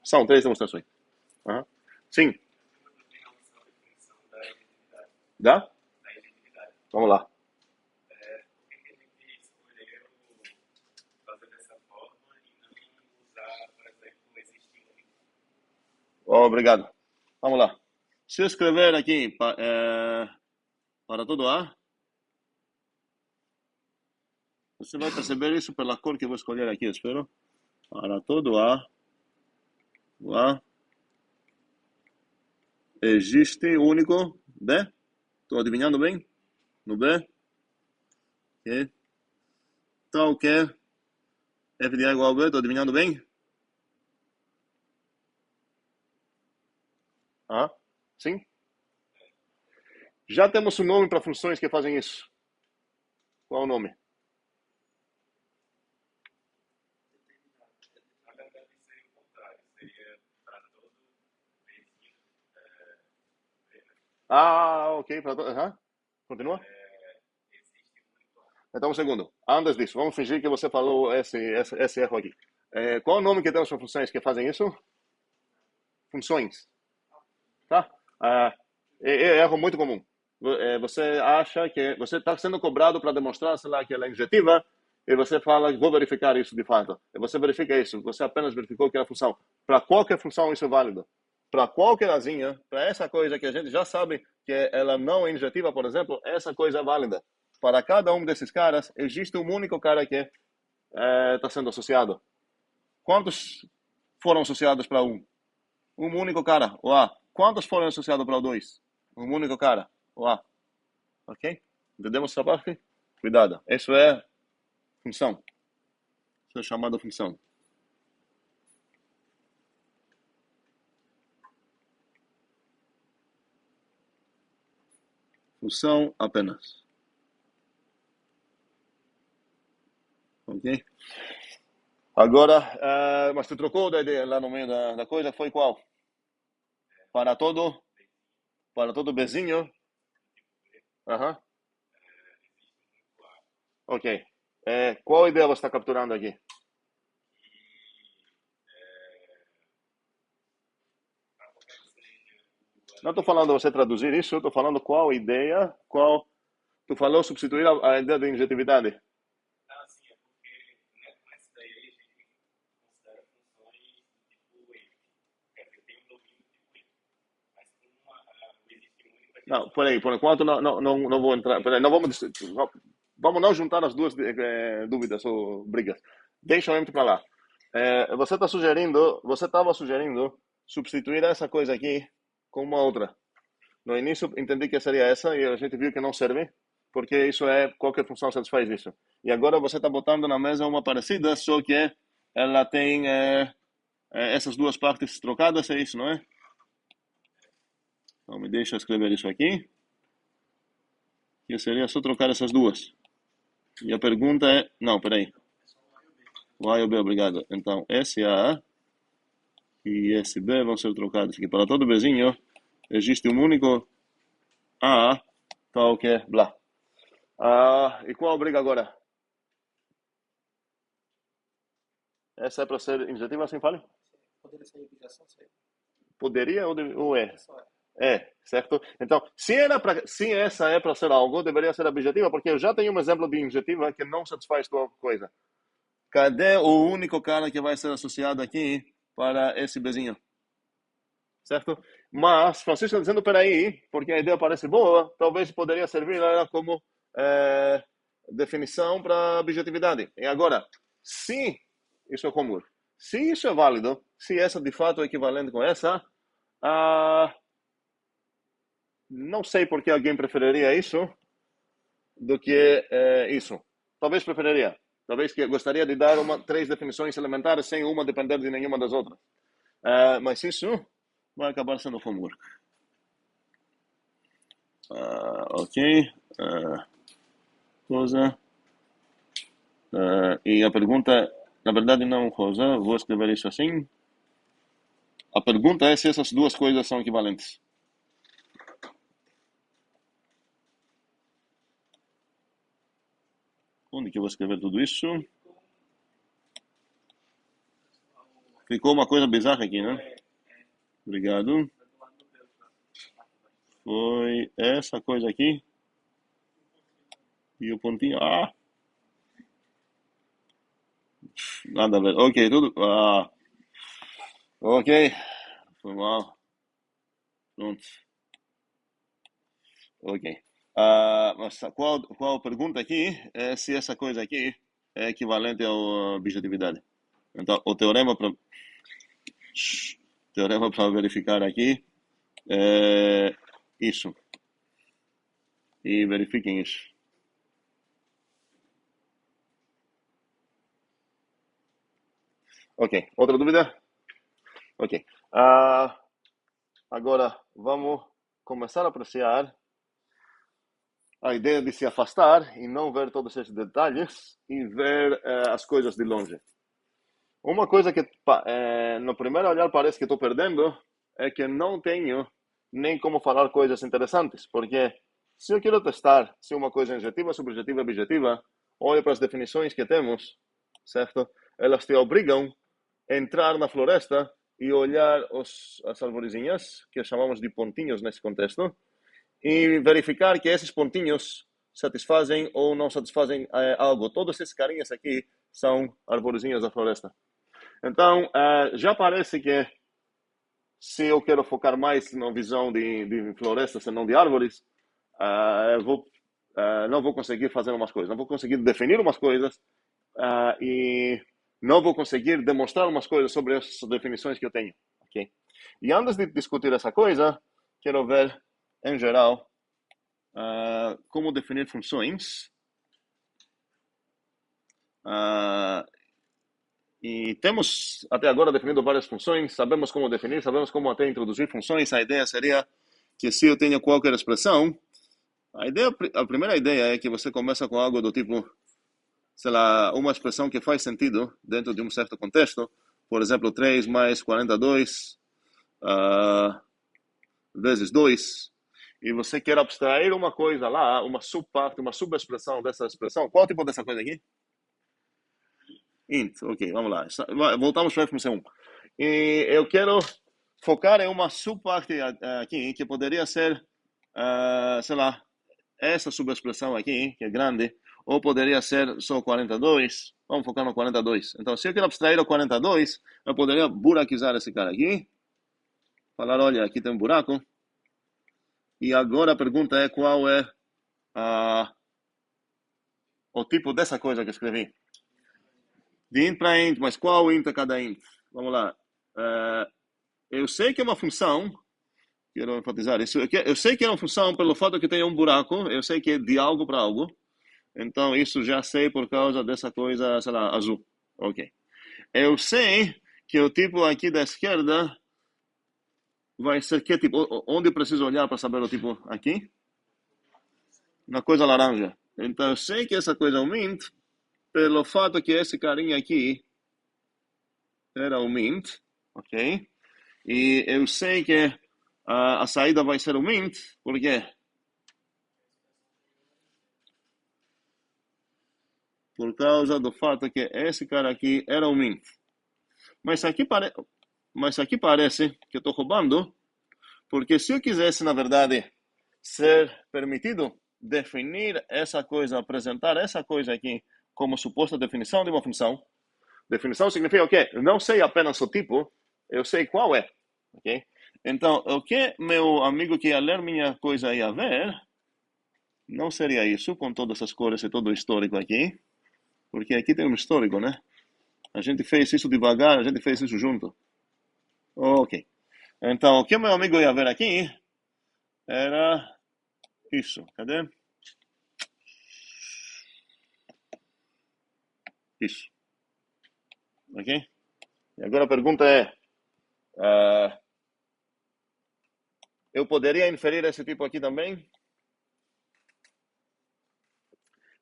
São 3 demonstrações. Uhum. Sim. Dá? Vamos lá. Obrigado. Vamos lá. Se eu escrever aqui para todo A, você vai perceber isso pela cor que eu vou escolher aqui, espero. Para todo A, o A existe único B. Estou adivinhando bem? No B. Ok. Tal que F de A igual a B. Estou adivinhando bem? Sim? Já temos um nome para funções que fazem isso. Qual é o nome? Ok. Continua? Então, um segundo. Antes disso, vamos fingir que você falou esse erro aqui. Qual é o nome que temos para funções que fazem isso? Funções. Tá? É erro muito comum. Você acha que você está sendo cobrado para demonstrar, sei lá, que ela é injetiva, e você fala, vou verificar isso de fato. E você verifica isso. Você apenas verificou que é a função. Para qualquer função isso é válido. Para qualquer asinha, para essa coisa que a gente já sabe que ela não é injetiva, por exemplo, essa coisa é válida. Para cada um desses caras, existe um único cara que está sendo associado. Quantos foram associados para um? Um único cara, o A. Quantos foram associados para o 2? Um único cara, o A. Ok? Entendemos essa parte? Cuidado. Isso é função. Isso é chamada função. Função apenas. Ok? Agora, mas tu trocou da ideia lá no meio da coisa, foi qual? Para todo Bzinho? Aham. Ok. Qual ideia você está capturando aqui? Não estou falando você traduzir isso, estou falando qual ideia, qual... Tu falou substituir a ideia de injetividade. Não, peraí, por enquanto não vou entrar. Peraí, não vamos não juntar as duas dúvidas ou brigas. Deixa eu ir para lá. Você estava sugerindo substituir essa coisa aqui com uma outra. No início entendi que seria essa e a gente viu que não serve, porque isso qualquer função satisfaz isso. E agora você está botando na mesa uma parecida, só que ela tem essas duas partes trocadas, é isso, não é? Então me deixa escrever isso aqui. Que seria só trocar essas duas. E a pergunta é... Não, peraí. O A e o B, obrigado. Então, esse A e esse B vão ser trocados aqui. Para todo Bzinho, existe um único A, tal que blá. E qual briga agora? Essa é para ser injetiva, assim fale? Poderia ser obrigação, sim. Poderia ou é? Certo? Então, se essa é para ser algo, deveria ser objetiva, porque eu já tenho um exemplo de injetiva que não satisfaz qualquer coisa. Cadê o único cara que vai ser associado aqui para esse Bzinho? certo? Mas Francisco está dizendo, peraí, porque a ideia parece boa, talvez poderia servir ela como definição para objetividade. E agora, se isso é comum, se isso é válido, se essa de fato é equivalente com essa, não sei por que alguém preferiria isso do que isso. Talvez preferiria. Talvez que gostaria de dar 3 definições elementares sem uma depender de nenhuma das outras. Mas isso vai acabar sendo homework. Ok. Rosa. E a pergunta, na verdade não, Rosa, vou escrever isso assim. A pergunta é se essas duas coisas são equivalentes. Onde que eu vou escrever tudo isso? Ficou uma coisa bizarra aqui, né? Obrigado. Foi essa coisa aqui. E o pontinho. Nada a ver. Ok, tudo. Ok. Foi mal. Pronto. Ok. Mas qual a pergunta aqui é se essa coisa aqui é equivalente à objetividade. Então, o teorema para verificar aqui é isso. E verifiquem isso. Ok. Outra dúvida? Ok. Agora, vamos começar a apreciar a ideia de se afastar e não ver todos esses detalhes e ver as coisas de longe. Uma coisa que no primeiro olhar parece que estou perdendo é que não tenho nem como falar coisas interessantes, porque se eu quero testar se uma coisa é injetiva, subjetiva, objetiva, olho para as definições que temos, certo? Elas te obrigam a entrar na floresta e olhar as arvorezinhas, que chamamos de pontinhos nesse contexto, e verificar que esses pontinhos satisfazem ou não satisfazem algo. Todos esses carinhas aqui são arvorezinhas da floresta. Então, já parece que se eu quero focar mais na visão de florestas e não de árvores, não vou conseguir fazer umas coisas, não vou conseguir definir umas coisas e não vou conseguir demonstrar umas coisas sobre as definições que eu tenho. Okay? E antes de discutir essa coisa, quero ver, em geral, como definir funções. E temos até agora definido várias funções, sabemos como definir, sabemos como até introduzir funções. A ideia seria que se eu tenho qualquer expressão, a primeira ideia é que você começa com algo do tipo, sei lá, uma expressão que faz sentido dentro de um certo contexto. Por exemplo, 3 mais 42 vezes 2. E você quer abstrair uma coisa lá, uma subparte, uma subexpressão dessa expressão. Qual tipo dessa coisa aqui? Int, ok, vamos lá. Voltamos para a função 1. E eu quero focar em uma subparte aqui, que poderia ser, sei lá, essa subexpressão aqui, que é grande, ou poderia ser só 42. Vamos focar no 42. Então, se eu quero abstrair o 42, eu poderia buraquizar esse cara aqui. Falar, olha, aqui tem um buraco. E agora a pergunta é qual é o tipo dessa coisa que eu escrevi. De int para int, mas qual int a cada int? Vamos lá. Eu sei que é uma função, quero enfatizar isso, eu sei que é uma função pelo fato que tem um buraco, eu sei que é de algo para algo, então isso já sei por causa dessa coisa, sei lá, azul. Ok. Eu sei que o tipo aqui da esquerda vai ser que tipo? Onde eu preciso olhar para saber o tipo aqui? Na coisa laranja. Então eu sei que essa coisa é um int, pelo fato que esse carinha aqui era um int, ok? E eu sei que a saída vai ser um int, por quê? Por causa do fato que esse cara aqui era um int. Mas aqui parece que eu estou roubando, porque se eu quisesse, na verdade, ser permitido definir essa coisa, apresentar essa coisa aqui como suposta definição de uma função, definição significa o quê? Eu não sei apenas o tipo, eu sei qual é. Okay? Então, o que meu amigo que ia ler minha coisa ia ver, não seria isso, com todas as cores e todo o histórico aqui, porque aqui tem um histórico, né? A gente fez isso devagar, a gente fez isso junto. Ok. Então, o que meu amigo ia ver aqui era isso. Cadê? Isso. Ok? E agora a pergunta é, eu poderia inferir esse tipo aqui também?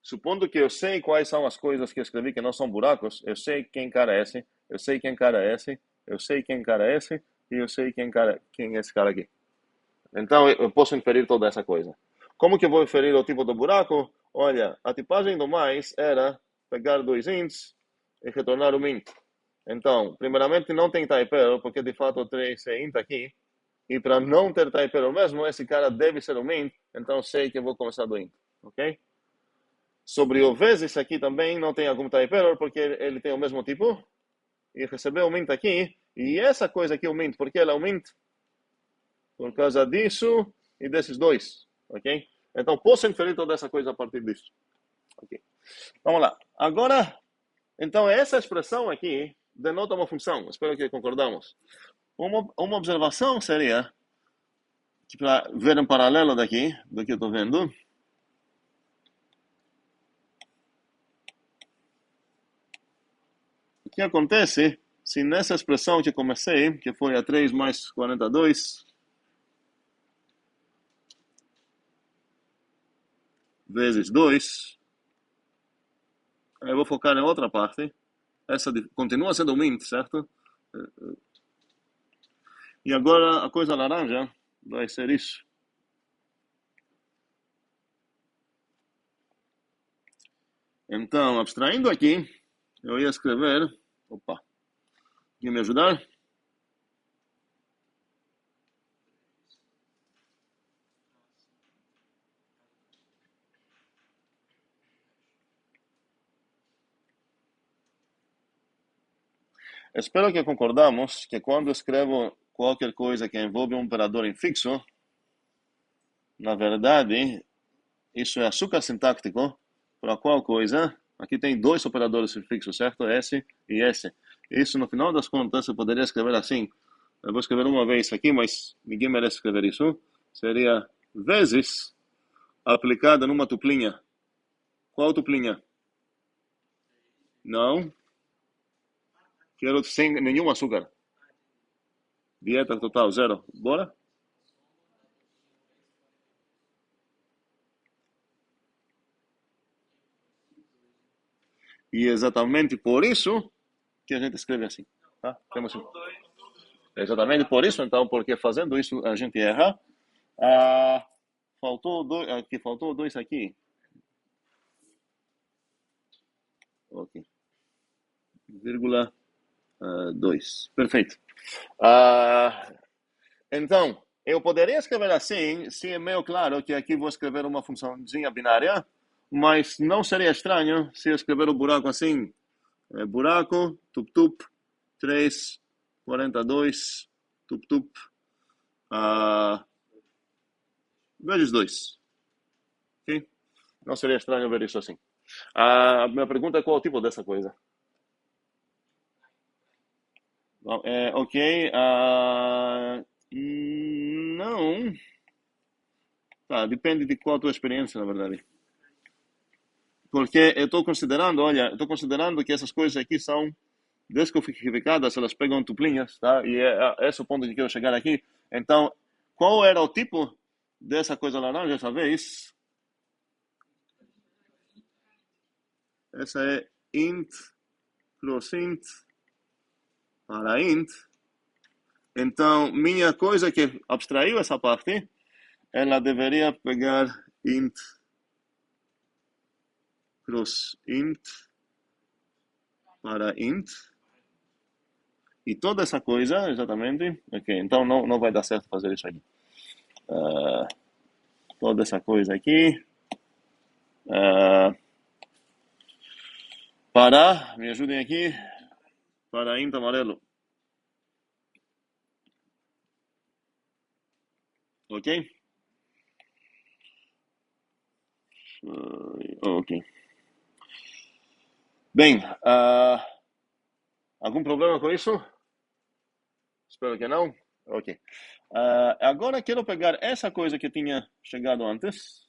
Supondo que eu sei quais são as coisas que eu escrevi que não são buracos, eu sei quem cara é esse, eu sei quem cara é esse, eu sei quem cara é esse, e eu sei quem é esse cara aqui. Então eu posso inferir toda essa coisa. Como que eu vou inferir o tipo do buraco? Olha, a tipagem do mais era pegar dois ints e retornar um int. Então, primeiramente não tem type error, porque de fato tem esse int aqui. E para não ter type error mesmo, esse cara deve ser um int, então sei que eu vou começar do int, ok? Sobre o vezes aqui também não tem algum type error, porque ele tem o mesmo tipo. E recebeu um int aqui. E essa coisa aqui, o int, porque ela é um int? Por causa disso e desses dois, ok? Então, posso inferir toda essa coisa a partir disso. Ok. Vamos lá. Agora, então, essa expressão aqui denota uma função. Espero que concordamos. Uma observação seria, para ver um paralelo daqui, do que eu estou vendo, o que acontece se nessa expressão que comecei, que foi a 3 mais 42, vezes 2, eu vou focar em outra parte. Essa continua sendo um int, certo? E agora a coisa laranja vai ser isso. Então, abstraindo aqui, eu ia escrever... Opa, quer me ajudar? Espero que concordamos que quando escrevo qualquer coisa que envolve um operador infixo, na verdade, isso é açúcar sintático para qual coisa? Aqui tem dois operadores infixos, certo? S e S. Isso, no final das contas, eu poderia escrever assim. Eu vou escrever uma vez aqui, mas ninguém merece escrever isso. Seria vezes aplicada numa tuplinha. Qual tuplinha? Não. Quero sem nenhum açúcar. Dieta total, zero. Bora? E exatamente por isso que a gente escreve assim. Tá? Temos... Exatamente por isso, então, porque fazendo isso a gente erra. Faltou dois aqui. Ok. Vírgula 2. Perfeito. Então, eu poderia escrever assim, se é meio claro que aqui vou escrever uma funçãozinha binária, mas não seria estranho se eu escrever o buraco assim. Buraco, tup-tup, 3, 42, tup-tup, vezes 2. Ok? Não seria estranho ver isso assim. A minha pergunta é qual é o tipo dessa coisa? Ok. Não. Tá, depende de qual a tua experiência, na verdade. Porque eu estou considerando, olha, estou considerando que essas coisas aqui são descodificadas, elas pegam tuplinhas, tá? E é esse o ponto que eu quero chegar aqui. Então, qual era o tipo dessa coisa laranja essa vez? Essa é int, cross int, para int. Então, minha coisa que abstraiu essa parte, ela deveria pegar int, cross int, para int. E toda essa coisa, exatamente, ok, então não vai dar certo fazer isso aqui. Toda essa coisa aqui, me ajudem aqui, para int amarelo. Ok? Ok. Bem, algum problema com isso? Espero que não. Ok. Agora quero pegar essa coisa que tinha chegado antes.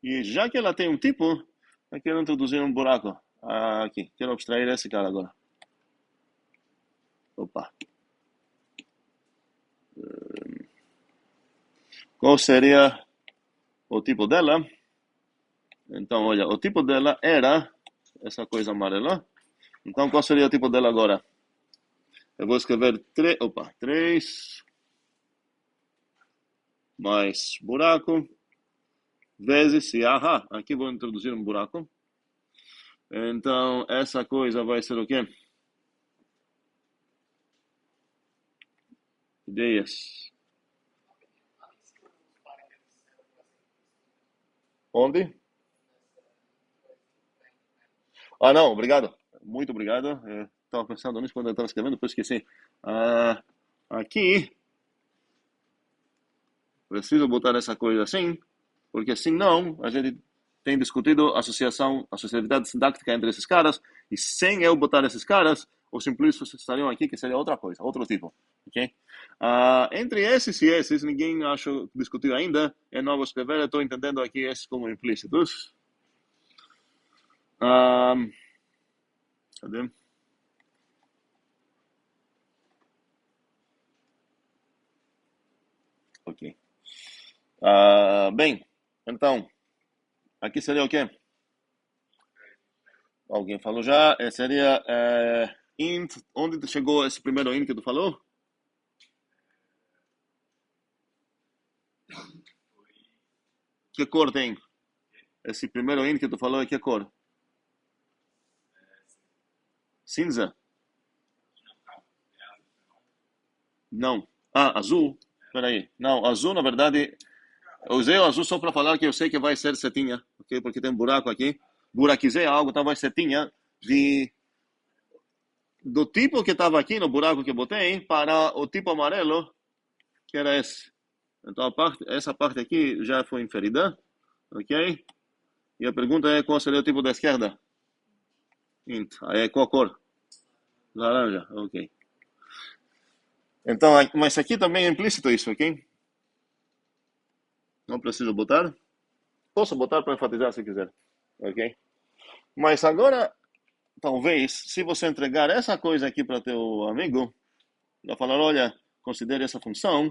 E já que ela tem um tipo, eu quero introduzir um buraco. Aqui. Quero abstrair esse cara agora. Opa. Qual seria o tipo dela? Então, olha, o tipo dela era essa coisa amarela. Então, qual seria o tipo dela agora? Eu vou escrever 3 mais buraco vezes, e aqui vou introduzir um buraco. Então, essa coisa vai ser o quê? Ideias. Onde? Não, obrigado. Muito obrigado. Estava pensando nisso quando eu estava escrevendo, depois esqueci. Aqui, preciso botar essa coisa assim, porque senão a gente tem discutido a associatividade sintática entre esses caras, e sem eu botar esses caras, os simplícitos estariam aqui, que seria outra coisa, outro tipo. Ok? Entre esses e esses, ninguém acho discutiu ainda. É novo escrever, eu estou entendendo aqui esses como implícitos. Cadê? Ok. Bem, então, aqui seria o quê? Alguém falou já. Seria int. Onde chegou esse primeiro int que tu falou? Que cor tem? Esse primeiro int que tu falou é que cor? Cinza? Não. Azul? Peraí. Não, azul na verdade... Eu usei o azul só para falar que eu sei que vai ser setinha, ok? Porque tem um buraco aqui. Buraquizei algo, então vai setinha do tipo que estava aqui no buraco que botei para o tipo amarelo, que era esse. Então essa parte aqui já foi inferida, ok? E a pergunta é qual seria o tipo da esquerda? Int. Aí é qual cor? Laranja, ok. Então, mas aqui também é implícito isso, ok? Não preciso botar. Posso botar para enfatizar se quiser, ok? Mas agora, talvez, se você entregar essa coisa aqui para teu amigo, vai falar, olha, considere essa função,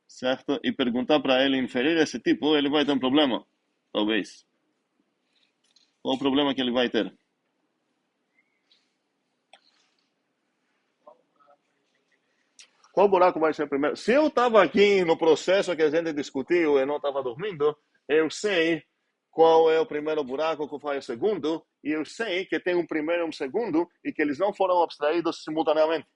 certo? E perguntar para ele inferir esse tipo, ele vai ter um problema, talvez. Qual o problema que ele vai ter? Qual buraco vai ser primeiro? Se eu estava aqui no processo que a gente discutiu e não estava dormindo, eu sei qual é o primeiro buraco, qual foi o segundo, e eu sei que tem um primeiro e um segundo, e que eles não foram abstraídos simultaneamente.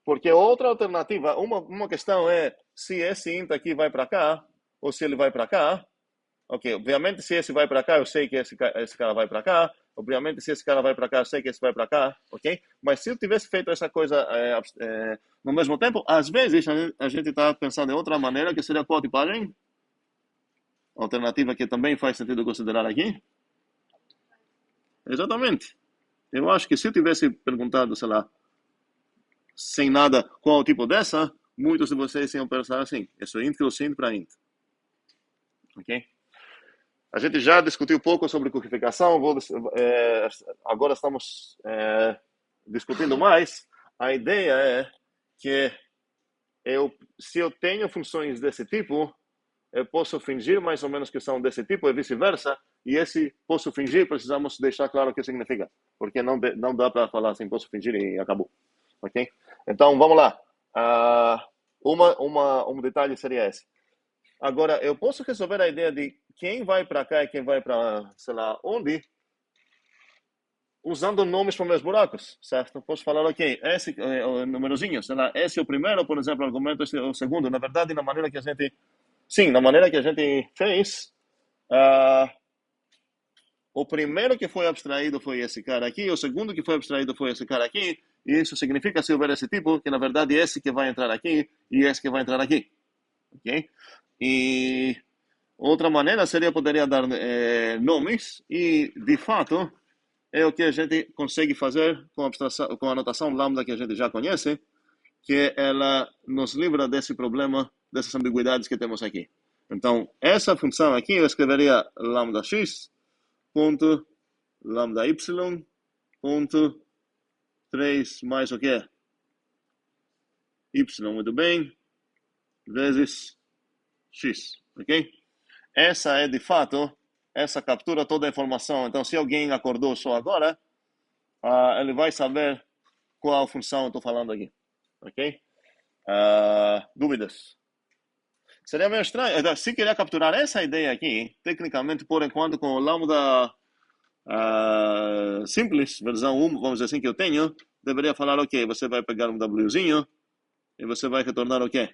Porque outra alternativa, uma questão é se esse int aqui vai para cá, ou se ele vai para cá. Ok, obviamente se esse vai para cá, eu sei que esse cara vai para cá. Obviamente se esse cara vai para cá, eu sei que esse vai para cá, ok? Mas se eu tivesse feito essa coisa no mesmo tempo, às vezes a gente está pensando em outra maneira, que seria qual tipagem? Alternativa que também faz sentido considerar aqui. Exatamente. Eu acho que se eu tivesse perguntado, sei lá, sem nada, qual o tipo dessa, muitos de vocês iam pensar assim, eu sou int que eu sinto para int. Ok? A gente já discutiu um pouco sobre codificação, agora estamos discutindo mais. A ideia é que se eu tenho funções desse tipo, eu posso fingir mais ou menos que são desse tipo e vice-versa, e esse posso fingir, precisamos deixar claro o que significa, porque não dá para falar assim, posso fingir e acabou. Ok? Então, vamos lá. Um detalhe seria esse. Agora, eu posso resolver a ideia de quem vai para cá e quem vai para, sei lá, onde, usando nomes para meus buracos, certo? Posso falar, ok, esse é o númerozinho, sei lá, esse é o primeiro, por exemplo, argumento, esse é o segundo. Na verdade, na maneira que a gente fez, o primeiro que foi abstraído foi esse cara aqui, o segundo que foi abstraído foi esse cara aqui, E isso significa, se houver esse tipo, que na verdade esse que vai entrar aqui e esse que vai entrar aqui. Ok? E outra maneira seria, poderia dar nomes, e de fato é o que a gente consegue fazer com a abstração, com a notação lambda que a gente já conhece, que ela nos livra desse problema, dessas ambiguidades que temos aqui. Então, essa função aqui eu escreveria lambda x ponto lambda y ponto 3 mais o quê? Y, muito bem, vezes x, ok? Essa é, de fato, essa captura toda a informação. Então, se alguém acordou só agora, ele vai saber qual função eu estou falando aqui, ok? Dúvidas? Seria meio estranho. Então, se querer capturar essa ideia aqui, tecnicamente, por enquanto, com o lambda simples, versão 1, vamos dizer assim, que eu tenho, deveria falar, ok, você vai pegar um Wzinho e você vai retornar o quê?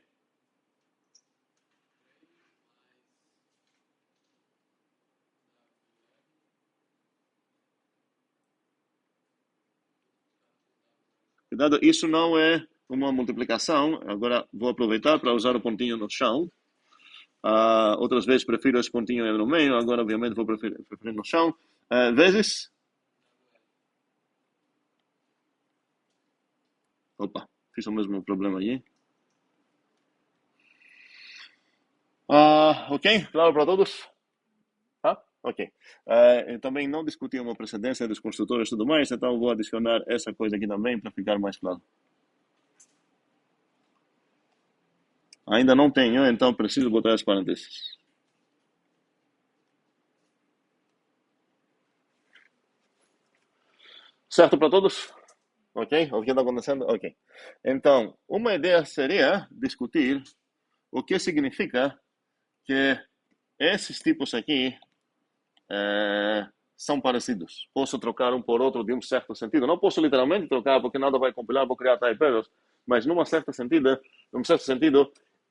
Cuidado, isso não é uma multiplicação. Agora vou aproveitar para usar o pontinho no chão. Outras vezes prefiro esse pontinho no meio, agora obviamente vou preferir no chão. Vezes. Opa, fiz o mesmo problema aí. Ok, claro para todos? Ok. Eu também não discuti uma precedência dos construtores e tudo mais, então vou adicionar essa coisa aqui também para ficar mais claro. Ainda não tenho, então preciso botar as parênteses. Certo para todos? Ok? O que está acontecendo? Ok. Então, uma ideia seria discutir o que significa que esses tipos aqui são parecidos. Posso trocar um por outro de um certo sentido. Não posso literalmente trocar, porque nada vai compilar, vou criar type errors, mas num certo sentido,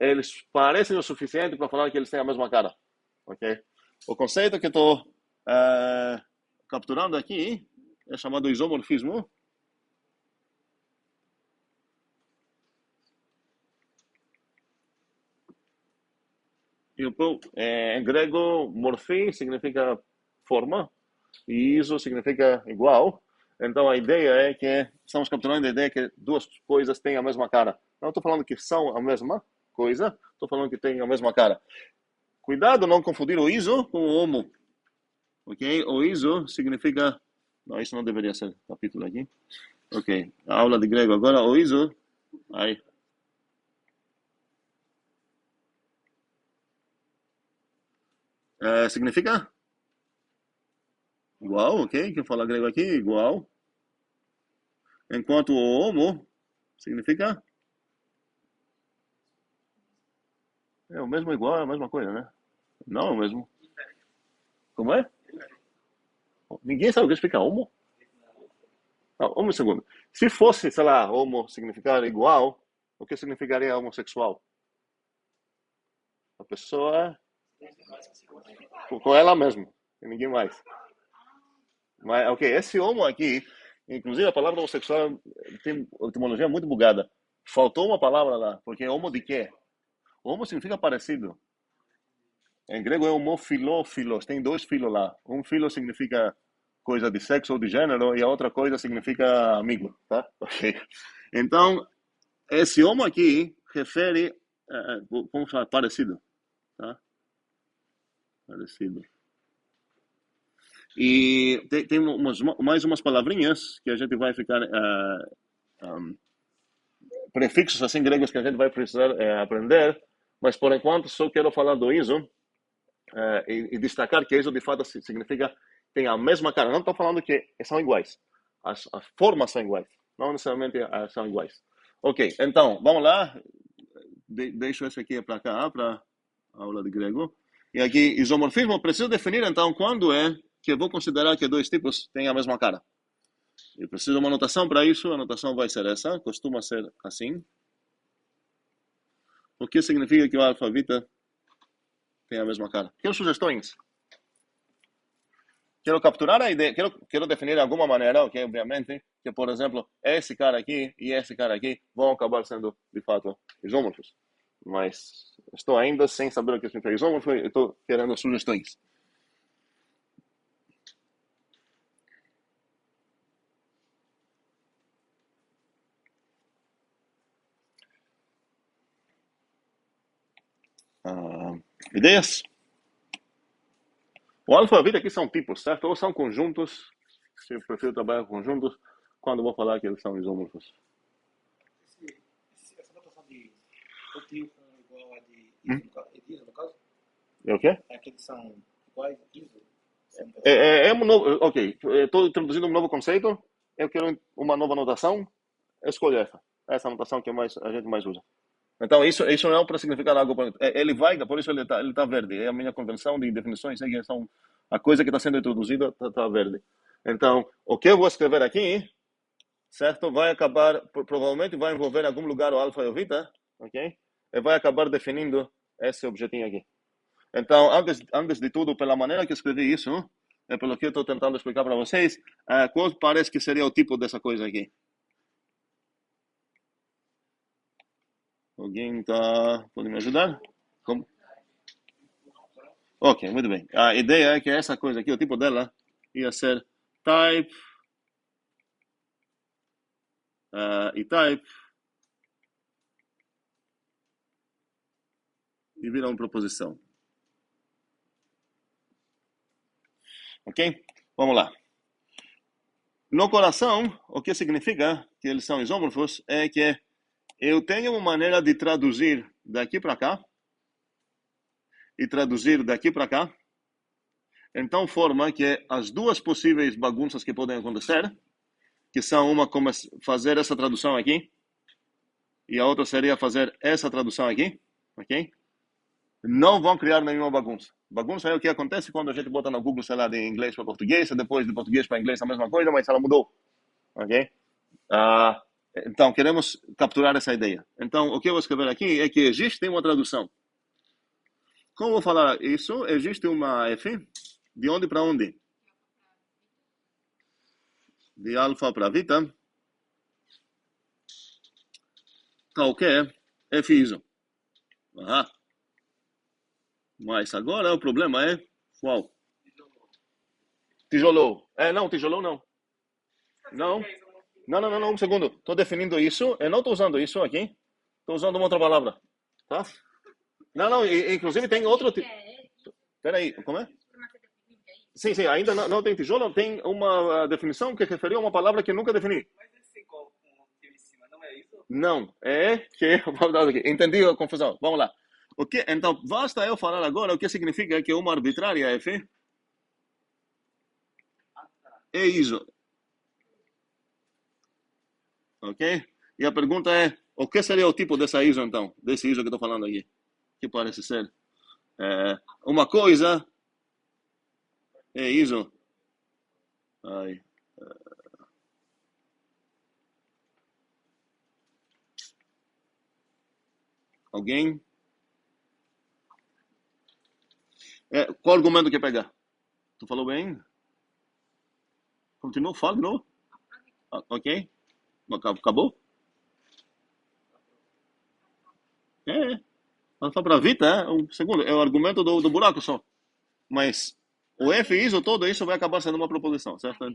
eles parecem o suficiente para falar que eles têm a mesma cara. Ok? O conceito que estou capturando aqui é chamado isomorfismo. Em grego, morfim significa forma e iso significa igual. Então a ideia é que estamos capturando a ideia que duas coisas têm a mesma cara. Não estou falando que são a mesma coisa, estou falando que têm a mesma cara. Cuidado não confundir o iso com o homo. Ok? O iso significa... Não, isso não deveria ser capítulo aqui. Ok, a aula de grego agora. O iso... Aí. Significa igual, ok? Quem fala grego aqui, igual. Enquanto o homo significa o mesmo, igual, é a mesma coisa, né? Não é o mesmo. Como é? Ninguém sabe o que significa homo? Não, um segundo. Se fosse, sei lá, homo significar igual, o que significaria homossexual? A pessoa com ela mesma, e ninguém mais. Mas, ok, esse homo aqui, inclusive a palavra homossexual tem etimologia muito bugada. Faltou uma palavra lá, porque homo de quê? Homo significa parecido. Em grego é homofilófilos, tem dois filos lá. Um filo significa coisa de sexo ou de gênero e a outra coisa significa amigo, tá? Ok. Então, esse homo aqui refere, vamos falar, parecido, tá? Parecido. E tem mais umas palavrinhas que a gente vai ficar, prefixos assim gregos que a gente vai precisar aprender, mas por enquanto só quero falar do iso e destacar que isso de fato significa tem a mesma cara. Não estou falando que são iguais, as formas são iguais, não necessariamente são iguais. Ok, então vamos lá. Deixo esse aqui para cá, para a aula de grego. E aqui, isomorfismo, preciso definir então quando é que eu vou considerar que dois tipos têm a mesma cara. Eu preciso de uma anotação para isso, a anotação vai ser essa, costuma ser assim. O que significa que o alfa-beta tem a mesma cara? Que sugestões? Quero capturar a ideia, quero definir de alguma maneira, ok, obviamente, que, por exemplo, esse cara aqui e esse cara aqui vão acabar sendo, de fato, isômorfos. Mas estou ainda sem saber o que significa isômorfo e estou querendo sugestões. Ideias? O alfa e o beta aqui são tipos, certo? Ou são conjuntos, se eu prefiro trabalhar com conjuntos, quando vou falar que eles são isômorfos. Essa notação de trio com igual a de ISO, no caso? É o quê? É que eles são iguais a ISO? É um novo, ok, estou introduzindo um novo conceito, eu quero uma nova notação, escolho essa notação que a gente mais usa. Então, isso não é para significar algo. Ele vai, por isso ele tá verde. É a minha convenção de definições, que são a coisa que está sendo introduzida tá verde. Então, o que eu vou escrever aqui, certo? Vai acabar, provavelmente vai envolver em algum lugar o alfa e o beta, ok? E vai acabar definindo esse objetinho aqui. Então, antes de tudo, pela maneira que escrevi isso, é pelo que eu estou tentando explicar para vocês, qual parece que seria o tipo dessa coisa aqui. Alguém pode me ajudar? Como? Ok, muito bem. A ideia é que essa coisa aqui, o tipo dela, ia ser type e type e vira uma proposição. Ok? Vamos lá. No coração, o que significa que eles são isômorfos é que eu tenho uma maneira de traduzir daqui para cá e traduzir daqui para cá, então forma que as duas possíveis bagunças que podem acontecer, que são uma como fazer essa tradução aqui e a outra seria fazer essa tradução aqui, ok? Não vão criar nenhuma bagunça. Bagunça é o que acontece quando a gente bota no Google, sei lá, de inglês para português, e depois de português para inglês a mesma coisa, mas ela mudou, ok? Então, queremos capturar essa ideia. Então, o que eu vou escrever aqui é que existe uma tradução. Como vou falar isso? Existe uma F. De onde para onde? De alfa para beta. Tal que F ISO. Mas agora o problema é qual? Tijolou. Não, tijolou não. Não. Não, um segundo. Estou definindo isso. Eu não estou usando isso aqui. Estou usando uma outra palavra. Tá? Não, inclusive tem outro. Peraí, como é? Sim, ainda não tem tijolo. Tem uma definição que referiu a uma palavra que eu nunca defini. Mas esse igual com o trio em cima, não é isso? Não, é que... Entendi a confusão. Vamos lá. Então, basta eu falar agora o que significa que uma arbitrária F é ISO. Ok? E a pergunta é, o que seria o tipo dessa ISO, então? Desse ISO que eu estou falando aqui. Que parece ser uma coisa é ISO. Alguém? Qual argumento que pegar? Tu falou bem? Continua, fala de novo. Ok? Acabou? Alfa para Vita, um segundo, é o argumento do buraco só. Mas o F ISO todo isso vai acabar sendo uma proposição, certo?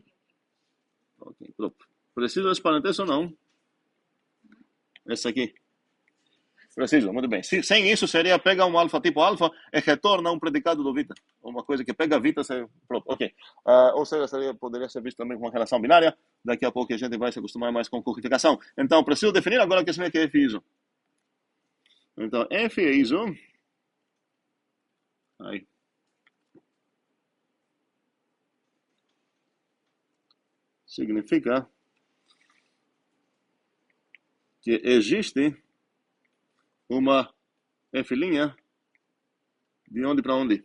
Ok, pronto. Preciso desse parênteses ou não? Esse aqui. Preciso, muito bem. Sem isso seria pega um alfa tipo alfa e retorna um predicado do Vita. Uma coisa que pega Vita, ok. Ou seja, poderia ser visto também com uma relação binária. Daqui a pouco a gente vai se acostumar mais com codificação. Então, preciso definir agora o que significa F ISO. Então, F ISO. Aí. Significa que existe uma F' de onde para onde?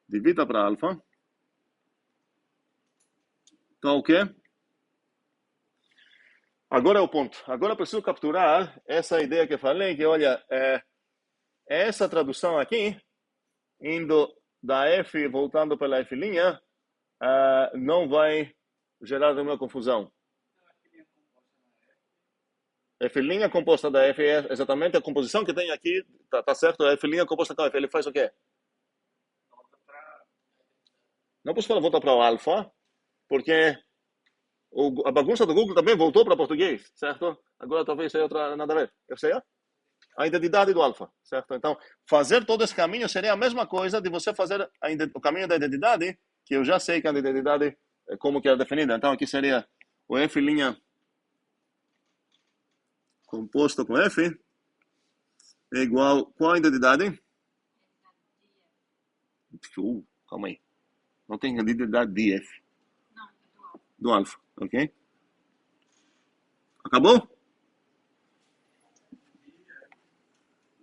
De beta para alfa. Então, o que? Agora é o ponto. Agora eu preciso capturar essa ideia que eu falei, que olha, essa tradução aqui, indo da F, voltando pela F', não vai gerar nenhuma confusão. F' composta da F é exatamente a composição que tem aqui, tá certo? A F' composta com F, ele faz o quê? Não posso falar volta para o alfa, porque a bagunça do Google também voltou para português, certo? Agora talvez seja outra, nada a ver. Eu sei, a identidade do alfa, certo? Então, fazer todo esse caminho seria a mesma coisa de você fazer o caminho da identidade, que eu já sei que a identidade, como que é definida. Então, aqui seria o F' composto com F é igual qual a identidade? Calma aí. Não tem identidade de F. Não, é do alfa. Do alfa, ok? Acabou?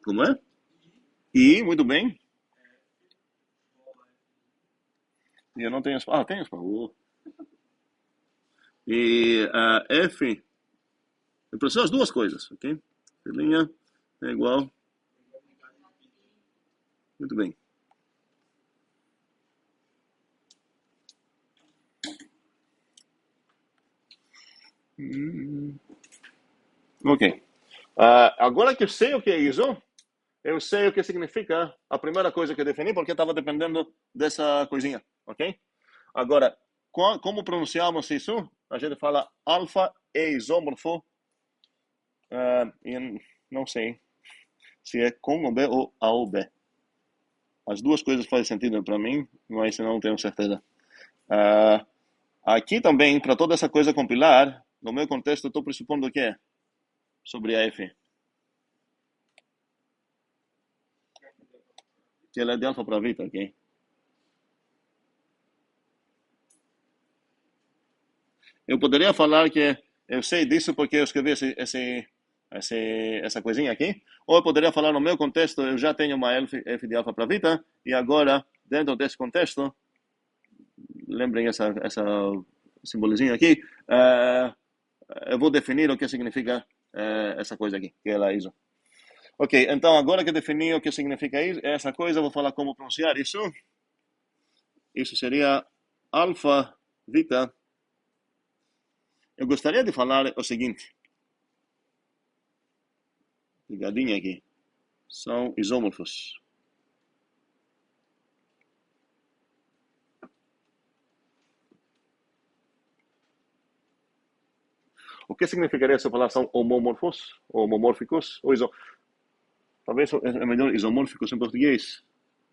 Como é? I, muito bem. E eu não tenho espaço. Tenho espaço. E F, eu preciso das duas coisas, ok? Linha é igual. Muito bem. Ok. Agora que eu sei o que é ISO, eu sei o que significa a primeira coisa que eu defini, porque estava dependendo dessa coisinha, ok? Agora, como pronunciamos isso? A gente fala alfa é isômorfo. Não sei se é com o B ou ao B. As duas coisas fazem sentido para mim, mas eu não tenho certeza. Aqui também, para toda essa coisa compilar, no meu contexto, estou pressupondo o quê? Sobre a F. Que ela é de alfa para beta, ok? Eu poderia falar que eu sei disso porque eu escrevi essa coisinha aqui, ou eu poderia falar no meu contexto, eu já tenho uma F de alfa para beta, e agora, dentro desse contexto, lembrem essa simbolozinho aqui, eu vou definir o que significa essa coisa aqui, que é a ISO. Ok, então agora que defini o que significa essa coisa, eu vou falar como pronunciar isso. Isso seria alfa beta. Eu gostaria de falar o seguinte. Ligadinha aqui. São isômorfos. O que significaria se eu falar são homomorfos? Homomórficos? Ou talvez é melhor isomórficos em português.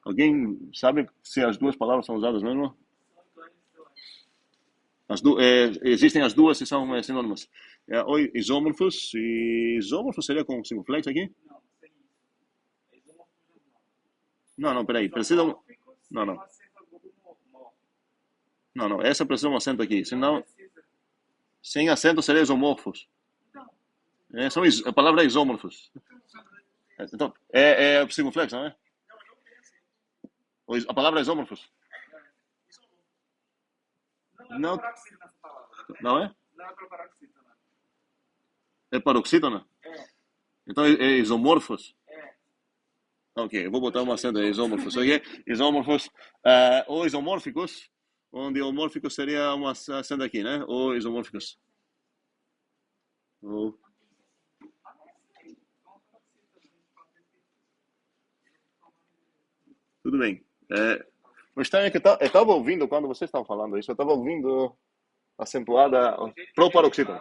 Alguém sabe se as duas palavras são usadas mesmo? Existem as duas e são sinônimas. Oi, isômorfos. Isômorfos seria com circunflexo aqui? Não, peraí. Precisa Não. Não. Essa precisa um acento aqui. Senão, sem acento seria isomorfos. A palavra é isômorfos. Então, é circunflexo, não é? A palavra é isômorfos. Não. Não é? Não é proparoxítona. É paroxítona? Então é isomorfos? Ok, eu vou botar um acento aí, isômorfos. Ok? Isômorfos, ou isomórficos, onde homórfico seria uma acento aqui, né? Ou isomórficos. Ou... Tudo bem. O estranho é que eu estava ouvindo, quando vocês estavam falando isso, eu estava ouvindo acentuada proparoxítona.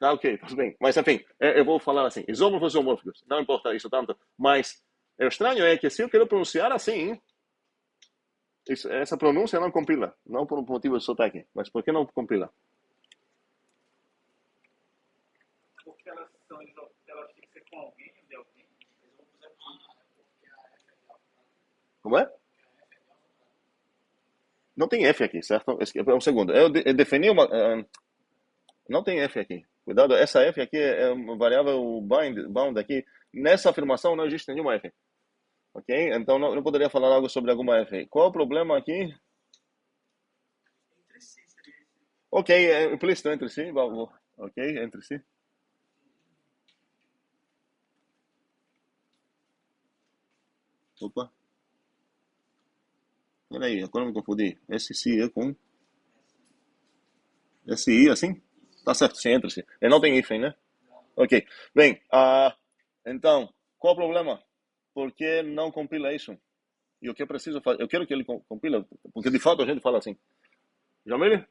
Ah, ok, tudo bem. Mas, enfim, eu vou falar assim, isômorfos e homórficos. Não importa isso tanto. Mas o estranho é que se eu quero pronunciar assim, essa pronúncia não compila. Não por um motivo de sotaque. Mas por que não compila? Porque elas têm que ser com alguém ou de alguém. Como é? Não tem F aqui, certo? Um segundo. Eu defini uma... não tem F aqui. Cuidado, essa F aqui é uma variável bound aqui. Nessa afirmação não existe nenhuma F. Ok? Então não poderia falar algo sobre alguma F. Qual o problema aqui? Entre si seria isso. Ok, é implícito entre si. Ok, entre si. Opa. Peraí, agora me confundi. SI é com SI, assim? Tá certo, sim, entre-se. E não tem hífen, né? Ok. Bem, então, qual o problema? Por que não compila isso? E o que eu preciso fazer? Eu quero que ele compila, porque de fato a gente fala assim. Jamile?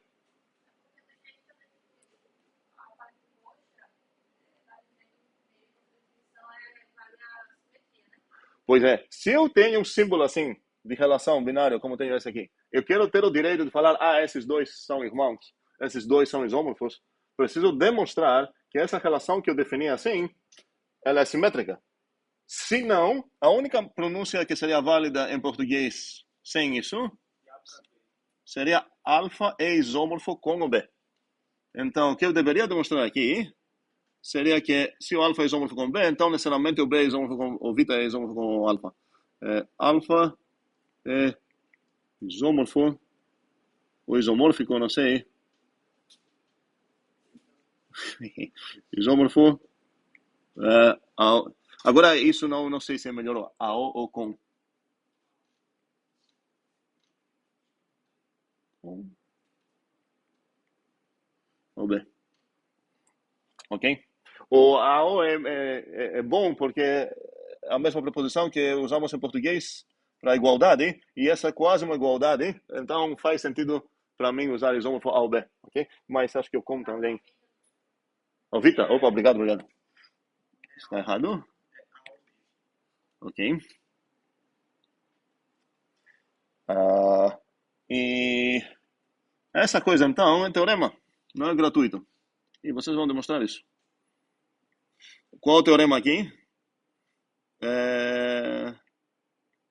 Pois é, se eu tenho um símbolo assim, de relação binária, como tenho esse aqui, eu quero ter o direito de falar, esses dois são irmãos, esses dois são isômorfos, preciso demonstrar que essa relação que eu defini assim, ela é simétrica. Se não, a única pronúncia que seria válida em português sem isso seria alfa é isômorfo com o B. Então, o que eu deveria demonstrar aqui seria que se o alfa é isômorfo com B, então necessariamente o B é isômorfo com o beta é isômorfo com o alfa. Alfa é isômorfo ou isomórfico, não sei. Isômorfo. Agora, isso não sei se é melhor ao ou com. O B. Ok? O ao é bom porque é a mesma preposição que usamos em português para igualdade, e essa é quase uma igualdade, então faz sentido para mim usar isômorfo ao B, ok? Mas acho que eu como também. Oh, Vita, opa, obrigado. Está errado? Ok. E essa coisa, então, é teorema, não é gratuito. E vocês vão demonstrar isso. Qual é o teorema aqui?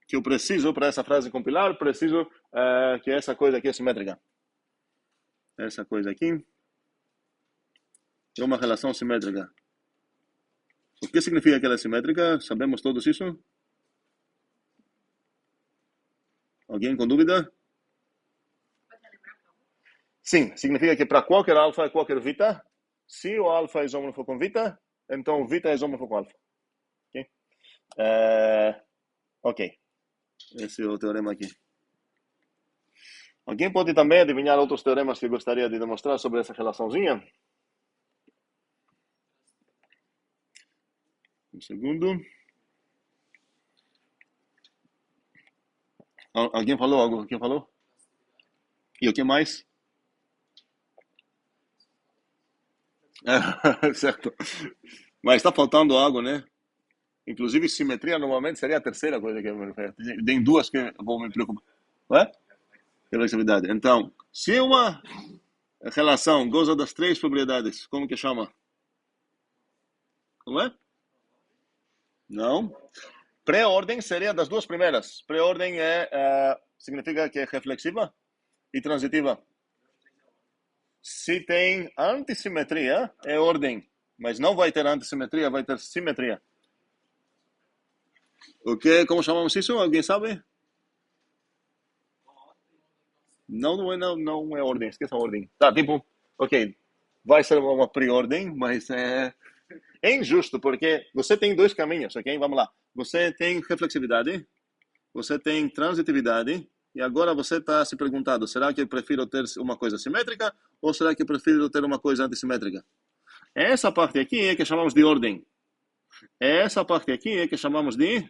Que eu preciso, para essa frase compilar, preciso que essa coisa aqui é simétrica. Essa coisa aqui é uma relação simétrica. O que significa que ela é simétrica? Sabemos todos isso? Alguém com dúvida? Sim, significa que para qualquer alfa e qualquer vita, se o alfa é isômorfo com vita, então o vita é isômorfo com alfa. Ok? Ok. Esse é o teorema aqui. Alguém pode também adivinhar outros teoremas que eu gostaria de demonstrar sobre essa relaçãozinha? Um segundo. Alguém falou algo? Quem falou? E o que mais? Certo. Mas está faltando algo, né? Inclusive, simetria normalmente seria a terceira coisa que eu me refiro. Tem duas que eu vou me preocupar. Ué? Reflexividade. Então, se uma relação goza das três propriedades, como que chama? Como é? Não. Pré-ordem seria das duas primeiras. Pré-ordem significa que é reflexiva e transitiva. Se tem antissimetria, é ordem. Mas não vai ter antissimetria, vai ter simetria. O que? Como chamamos isso? Alguém sabe? Não é ordem, esqueça a ordem. Tá, tipo, ok, vai ser uma pre-ordem, mas é injusto, porque você tem dois caminhos, ok? Vamos lá. Você tem reflexividade, você tem transitividade, e agora você está se perguntando, será que eu prefiro ter uma coisa simétrica, ou será que eu prefiro ter uma coisa antissimétrica? Essa parte aqui é que chamamos de ordem. Essa parte aqui é que chamamos de...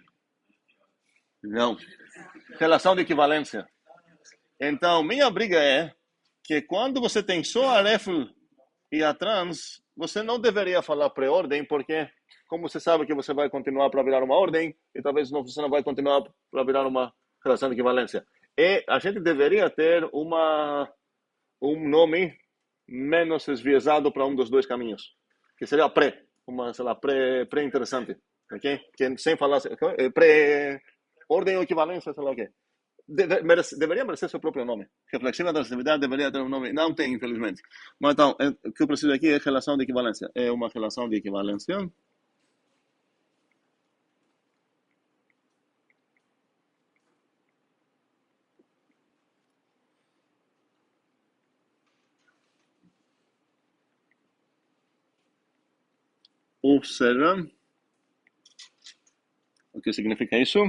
Não. Relação de equivalência. Então, minha briga é que quando você tem só a ref e a trans, você não deveria falar pré-ordem, porque como você sabe que você vai continuar para virar uma ordem, e talvez você não vai continuar para virar uma relação de equivalência. E a gente deveria ter um nome menos esviesado para um dos dois caminhos, que seria pré, uma, sei lá, pré-interessante, ok? Que sem falar, pré-ordem ou equivalência, sei lá o quê. Deveria merecer seu próprio nome. Reflexiva da atividade deveria ter um nome. Não tem, infelizmente. Mas então, o que eu preciso aqui é relação de equivalência. É uma relação de equivalência. Ou seja, o que significa isso?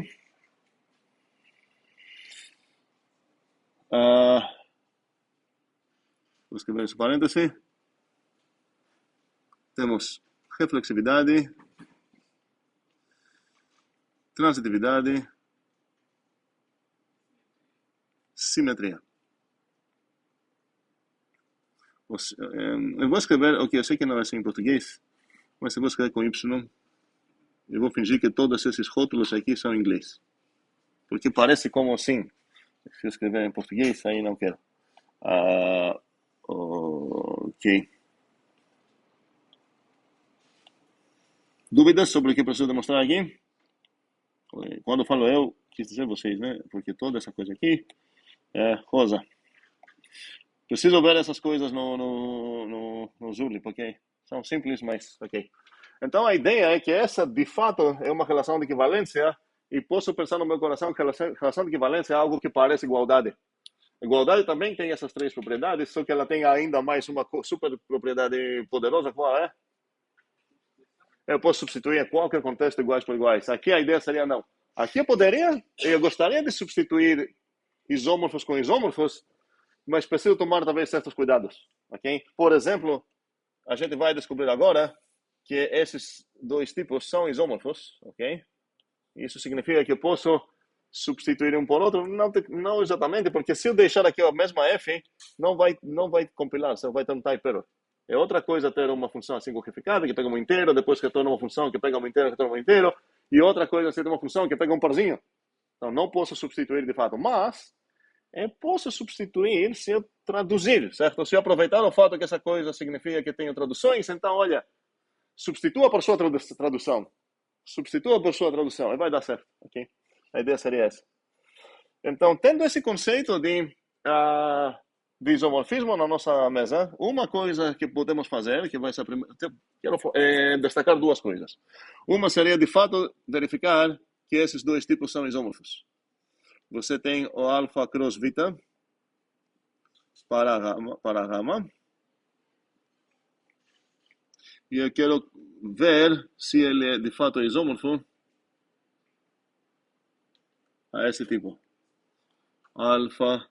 Vou escrever esse parêntese. Temos reflexividade, transitividade, simetria. Eu vou escrever, ok, eu sei que não é assim em português, mas eu vou escrever com Y. Eu vou fingir que todos esses rótulos aqui são em inglês. Porque parece como assim. Se eu escrever em português, aí não quero. Ok. Dúvidas sobre o que preciso demonstrar aqui? Quando falo eu, quis dizer vocês, né? Porque toda essa coisa aqui é rosa. Preciso ver essas coisas no Zulip, porque são simples, mas ok. Então a ideia é que essa, de fato, é uma relação de equivalência e posso pensar no meu coração que relação de equivalência é algo que parece igualdade. Igualdade também tem essas três propriedades, só que ela tem ainda mais uma super propriedade poderosa. Qual é? Eu posso substituir em qualquer contexto iguais por iguais. Aqui a ideia seria não. Aqui eu gostaria de substituir isômorfos com isômorfos, mas preciso tomar talvez certos cuidados, ok? Por exemplo, a gente vai descobrir agora que esses dois tipos são isômorfos, ok? Isso significa que eu posso substituir um por outro? Não exatamente, porque se eu deixar aqui a mesma f, não vai compilar, só vai ter um type error. É outra coisa ter uma função assim codificada, que pega um inteiro, depois retorna uma função que pega um inteiro, retorna um inteiro, e outra coisa é ter uma função que pega um parzinho. Então, não posso substituir de fato, mas eu posso substituir se eu traduzir, certo? Se eu aproveitar o fato que essa coisa significa que tenho traduções, então, olha, substitua por sua tradução. Substitua por sua tradução e vai dar certo, ok? A ideia seria essa. Então, tendo esse conceito de isomorfismo na nossa mesa, uma coisa que podemos fazer, que vai ser a primeira, quero destacar duas coisas. Uma seria, de fato, verificar que esses dois tipos são isômorfos. Você tem o alfa cross vita para a gama. E eu quero ver se ele é de fato isômorfo a esse tipo. Alfa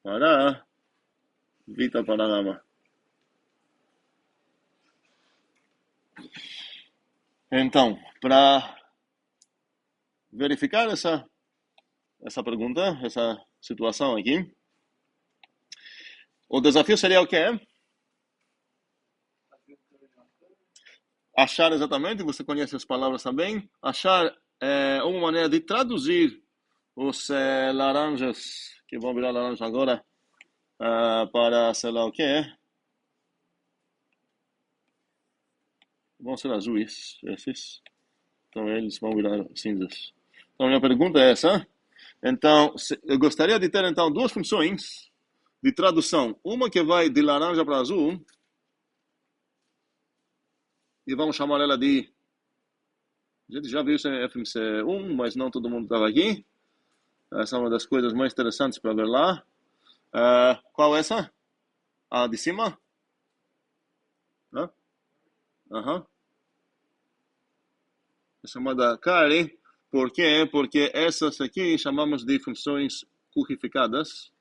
para vita para a gama. Então, para verificar essa pergunta, essa situação aqui, o desafio seria o quê? Achar exatamente, você conhece as palavras também, achar uma maneira de traduzir os laranjas, que vão virar laranja agora, para, sei lá o quê. Vão ser azuis, esses. Então eles vão virar cinzas. Então minha pergunta é essa. Então, eu gostaria de ter então duas funções de tradução. Uma que vai de laranja para azul, e vamos chamar ela de... A gente já viu isso em FMC1, mas não todo mundo estava aqui. Essa é uma das coisas mais interessantes para ver lá. Qual é essa? A de cima? É chamada Kari. Por quê? Porque essas aqui chamamos de funções currificadas.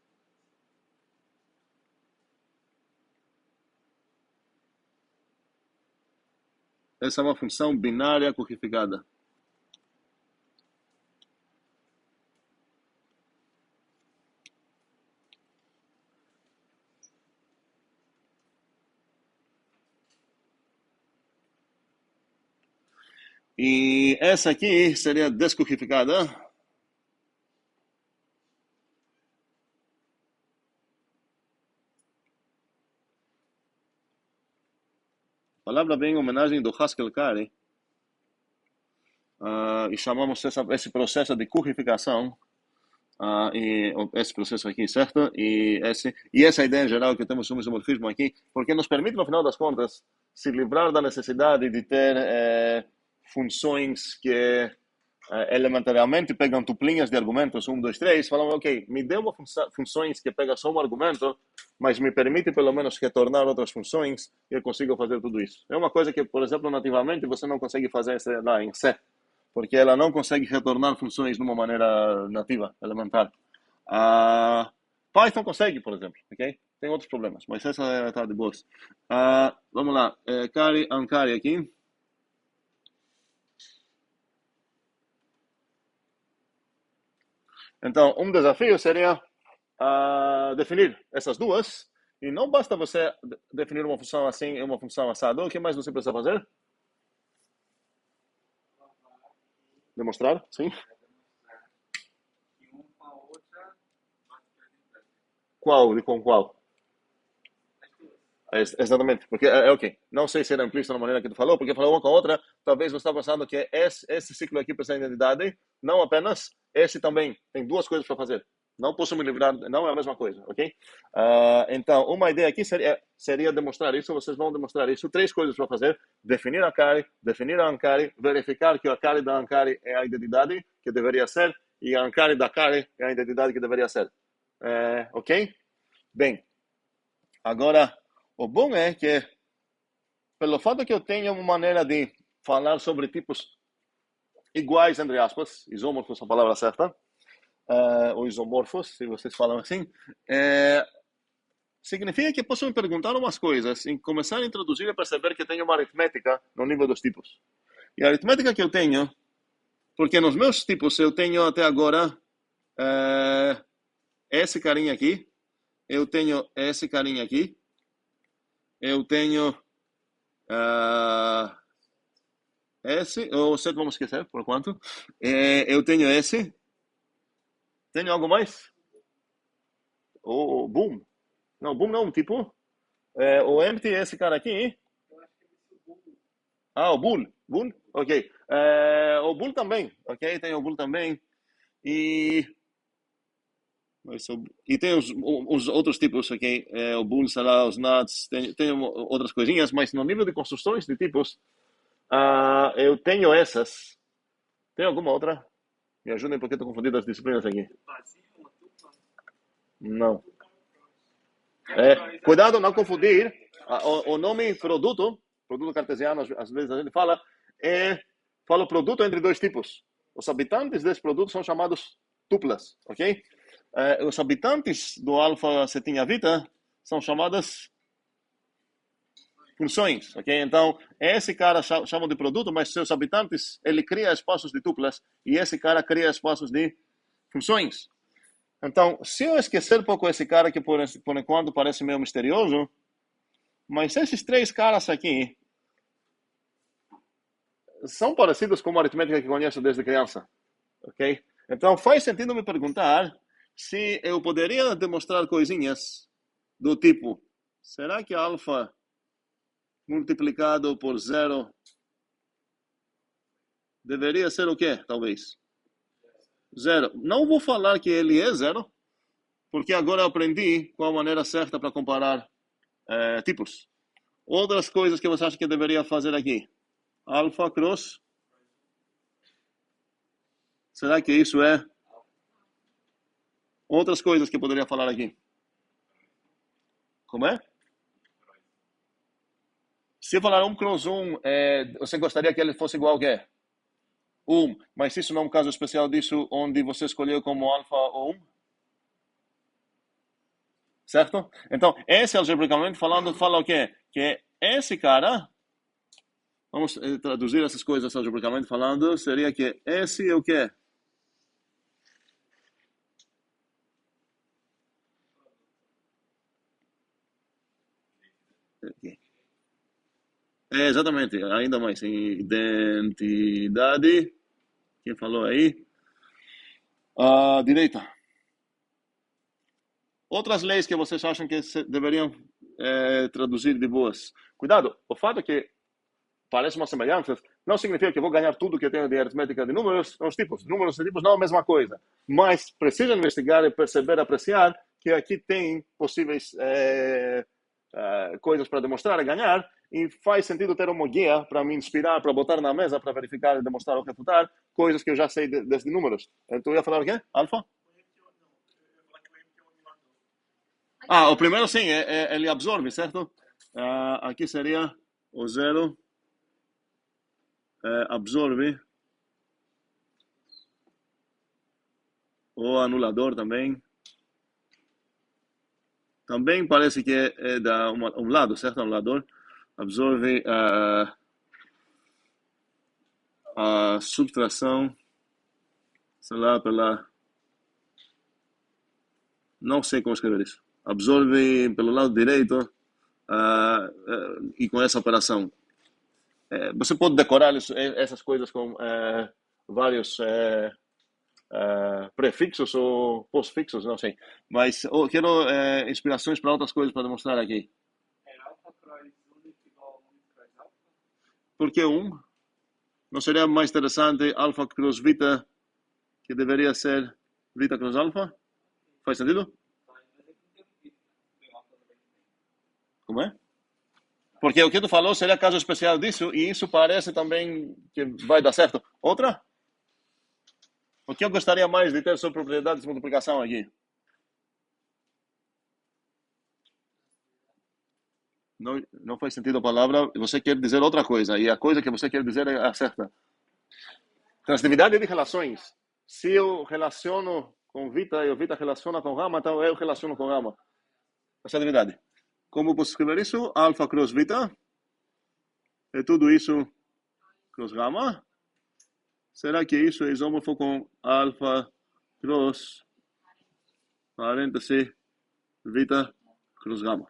Essa é uma função binária currificada. E essa aqui seria descurrificada. A palavra vem em homenagem do Haskell Kari. E chamamos esse processo de currificação. E esse processo aqui, certo? E essa ideia em geral que temos um isomorfismo aqui, porque nos permite, no final das contas, se livrar da necessidade de ter funções que elementariamente pegam tuplinhas de argumentos, 1, 2, 3, falam, ok, me dê uma funções que pega só um argumento, mas me permite pelo menos retornar outras funções e eu consigo fazer tudo isso. É uma coisa que, por exemplo, nativamente você não consegue fazer lá em C. porque ela não consegue retornar funções de uma maneira nativa, elementar. Python consegue, por exemplo, ok? Tem outros problemas, mas essa está de boas. Vamos lá, carry, uncarry aqui. Então, um desafio seria definir essas duas, e não basta você definir uma função assim e uma função assada. O que mais você precisa fazer? Demonstrar, sim. E uma com a outra, Qual e com qual? as duas. Exatamente, porque ok. Não sei se era implícito na maneira que tu falou, porque falou uma com a outra, talvez você está pensando que esse ciclo aqui precisa de identidade, não apenas, esse também tem duas coisas para fazer. Não posso me livrar, não é a mesma coisa, ok? Então, uma ideia aqui seria demonstrar isso, vocês vão demonstrar isso, três coisas para fazer: definir a carry, definir a uncarry, verificar que a carry da uncarry é a identidade que deveria ser, e a uncarry da carry é a identidade que deveria ser. Ok? Bem, agora, o bom é que, pelo fato que eu tenho uma maneira de falar sobre tipos iguais, entre aspas, isômorfos é a palavra certa, ou isomorfos, se vocês falam assim, significa que posso me perguntar umas coisas e começar a introduzir e perceber que tenho uma aritmética no nível dos tipos. E a aritmética que eu tenho, porque nos meus tipos eu tenho até agora esse carinha aqui, eu tenho esse carinha aqui, eu tenho esse, ou 7 vamos esquecer, por enquanto. Eu tenho esse. Tenho algo mais? O boom. Não, boom não, tipo. O empty é esse cara aqui. O bull. Bull? Ok. O bull também. Ok, tem o bull também. E tem os outros tipos, ok? O bull, sei lá, os nuts. Tem outras coisinhas, mas no nível de construções de tipos, eu tenho essas. Tem alguma outra? Me ajudem porque estou confundindo as disciplinas aqui. Não. Cuidado não confundir o nome produto cartesiano, às vezes a gente fala o produto entre dois tipos. Os habitantes desse produto são chamados tuplas, ok? Os habitantes do alfa setinha vita são chamadas funções, ok? Então, esse cara chama de produto, mas seus habitantes, ele cria espaços de tuplas e esse cara cria espaços de funções. Então, se eu esquecer um pouco esse cara que por enquanto parece meio misterioso, mas esses três caras aqui são parecidos com a aritmética que conheço desde criança, ok? Então, faz sentido me perguntar se eu poderia demonstrar coisinhas do tipo, será que alfa multiplicado por 0 deveria ser o quê, talvez? 0. Não vou falar que ele é 0, porque agora eu aprendi qual a maneira certa para comparar tipos. Outras coisas que você acha que deveria fazer aqui? Alfa cross. Será que isso é? Outras coisas que eu poderia falar aqui. Como é? Se eu falar 1 cross 1, você gostaria que ele fosse igual a quê? 1. Mas isso não é um caso especial disso, onde você escolheu como alfa ou 1? Certo? Então, esse algebricamente falando, fala o quê? Que esse cara, vamos traduzir essas coisas algebricamente falando, seria que esse é o quê? Exatamente, ainda mais, identidade, quem falou aí? Direita. Outras leis que vocês acham que deveriam traduzir de boas? Cuidado, o fato é que parece uma semelhança, não significa que eu vou ganhar tudo que eu tenho de aritmética de números, os tipos. Números e tipos não é a mesma coisa. Mas precisa investigar e perceber, apreciar que aqui tem possíveis coisas para demonstrar e ganhar, e faz sentido ter uma guia para me inspirar, para botar na mesa, para verificar, demonstrar ou refutar coisas que eu já sei desde números. Então, eu ia falar o quê? Alfa? O primeiro sim, ele absorve, certo? Aqui seria o 0 absorve O anulador também. Também parece que é da um lado, certo? Anulador absorve a subtração, sei lá, não sei como escrever isso. Absorve pelo lado direito e com essa operação. Você pode decorar essas coisas com vários prefixos ou pós-fixos, não sei. Mas eu quero inspirações para outras coisas para demonstrar aqui. É alfa cross 1 igual a 1 cross alfa? Por que 1? Não seria mais interessante alfa cross beta, que deveria ser beta cross alfa? Faz sentido? Mas é que não tem um bit, né? O alfa também tem. Como é? Porque o que tu falou seria caso especial disso, e isso parece também que vai dar certo. Outra? O que eu gostaria mais de ter sobre propriedades de multiplicação aqui? Não faz sentido a palavra, você quer dizer outra coisa, e a coisa que você quer dizer é a certa. Transitividade de relações. Se eu relaciono com Vita e o Vita relaciona com Gama, então eu relaciono com Gama. Transitividade. Como posso escrever isso? Alfa cross Vita. É tudo isso cross Gama. Será que isso é isômorfo com alfa cross parêntese Vita cross Gama?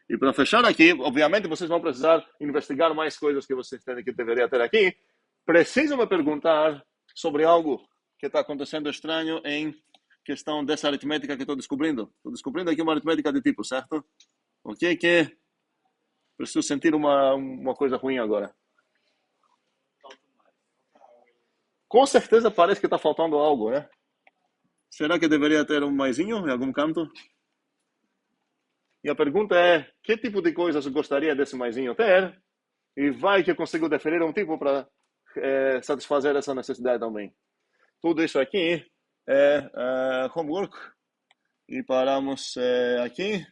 E para fechar aqui, obviamente vocês vão precisar investigar mais coisas que vocês têm que deveria ter aqui. Precisam me perguntar sobre algo que está acontecendo estranho em questão dessa aritmética que estou descobrindo. Estou descobrindo aqui uma aritmética de tipo, certo? O que é que preciso sentir uma coisa ruim agora? Com certeza parece que está faltando algo, né? Será que deveria ter um maisinho em algum canto? E a pergunta é, que tipo de coisas gostaria desse maisinho ter? E vai que eu consigo definir um tipo para satisfazer essa necessidade também. Tudo isso aqui é homework. E paramos aqui.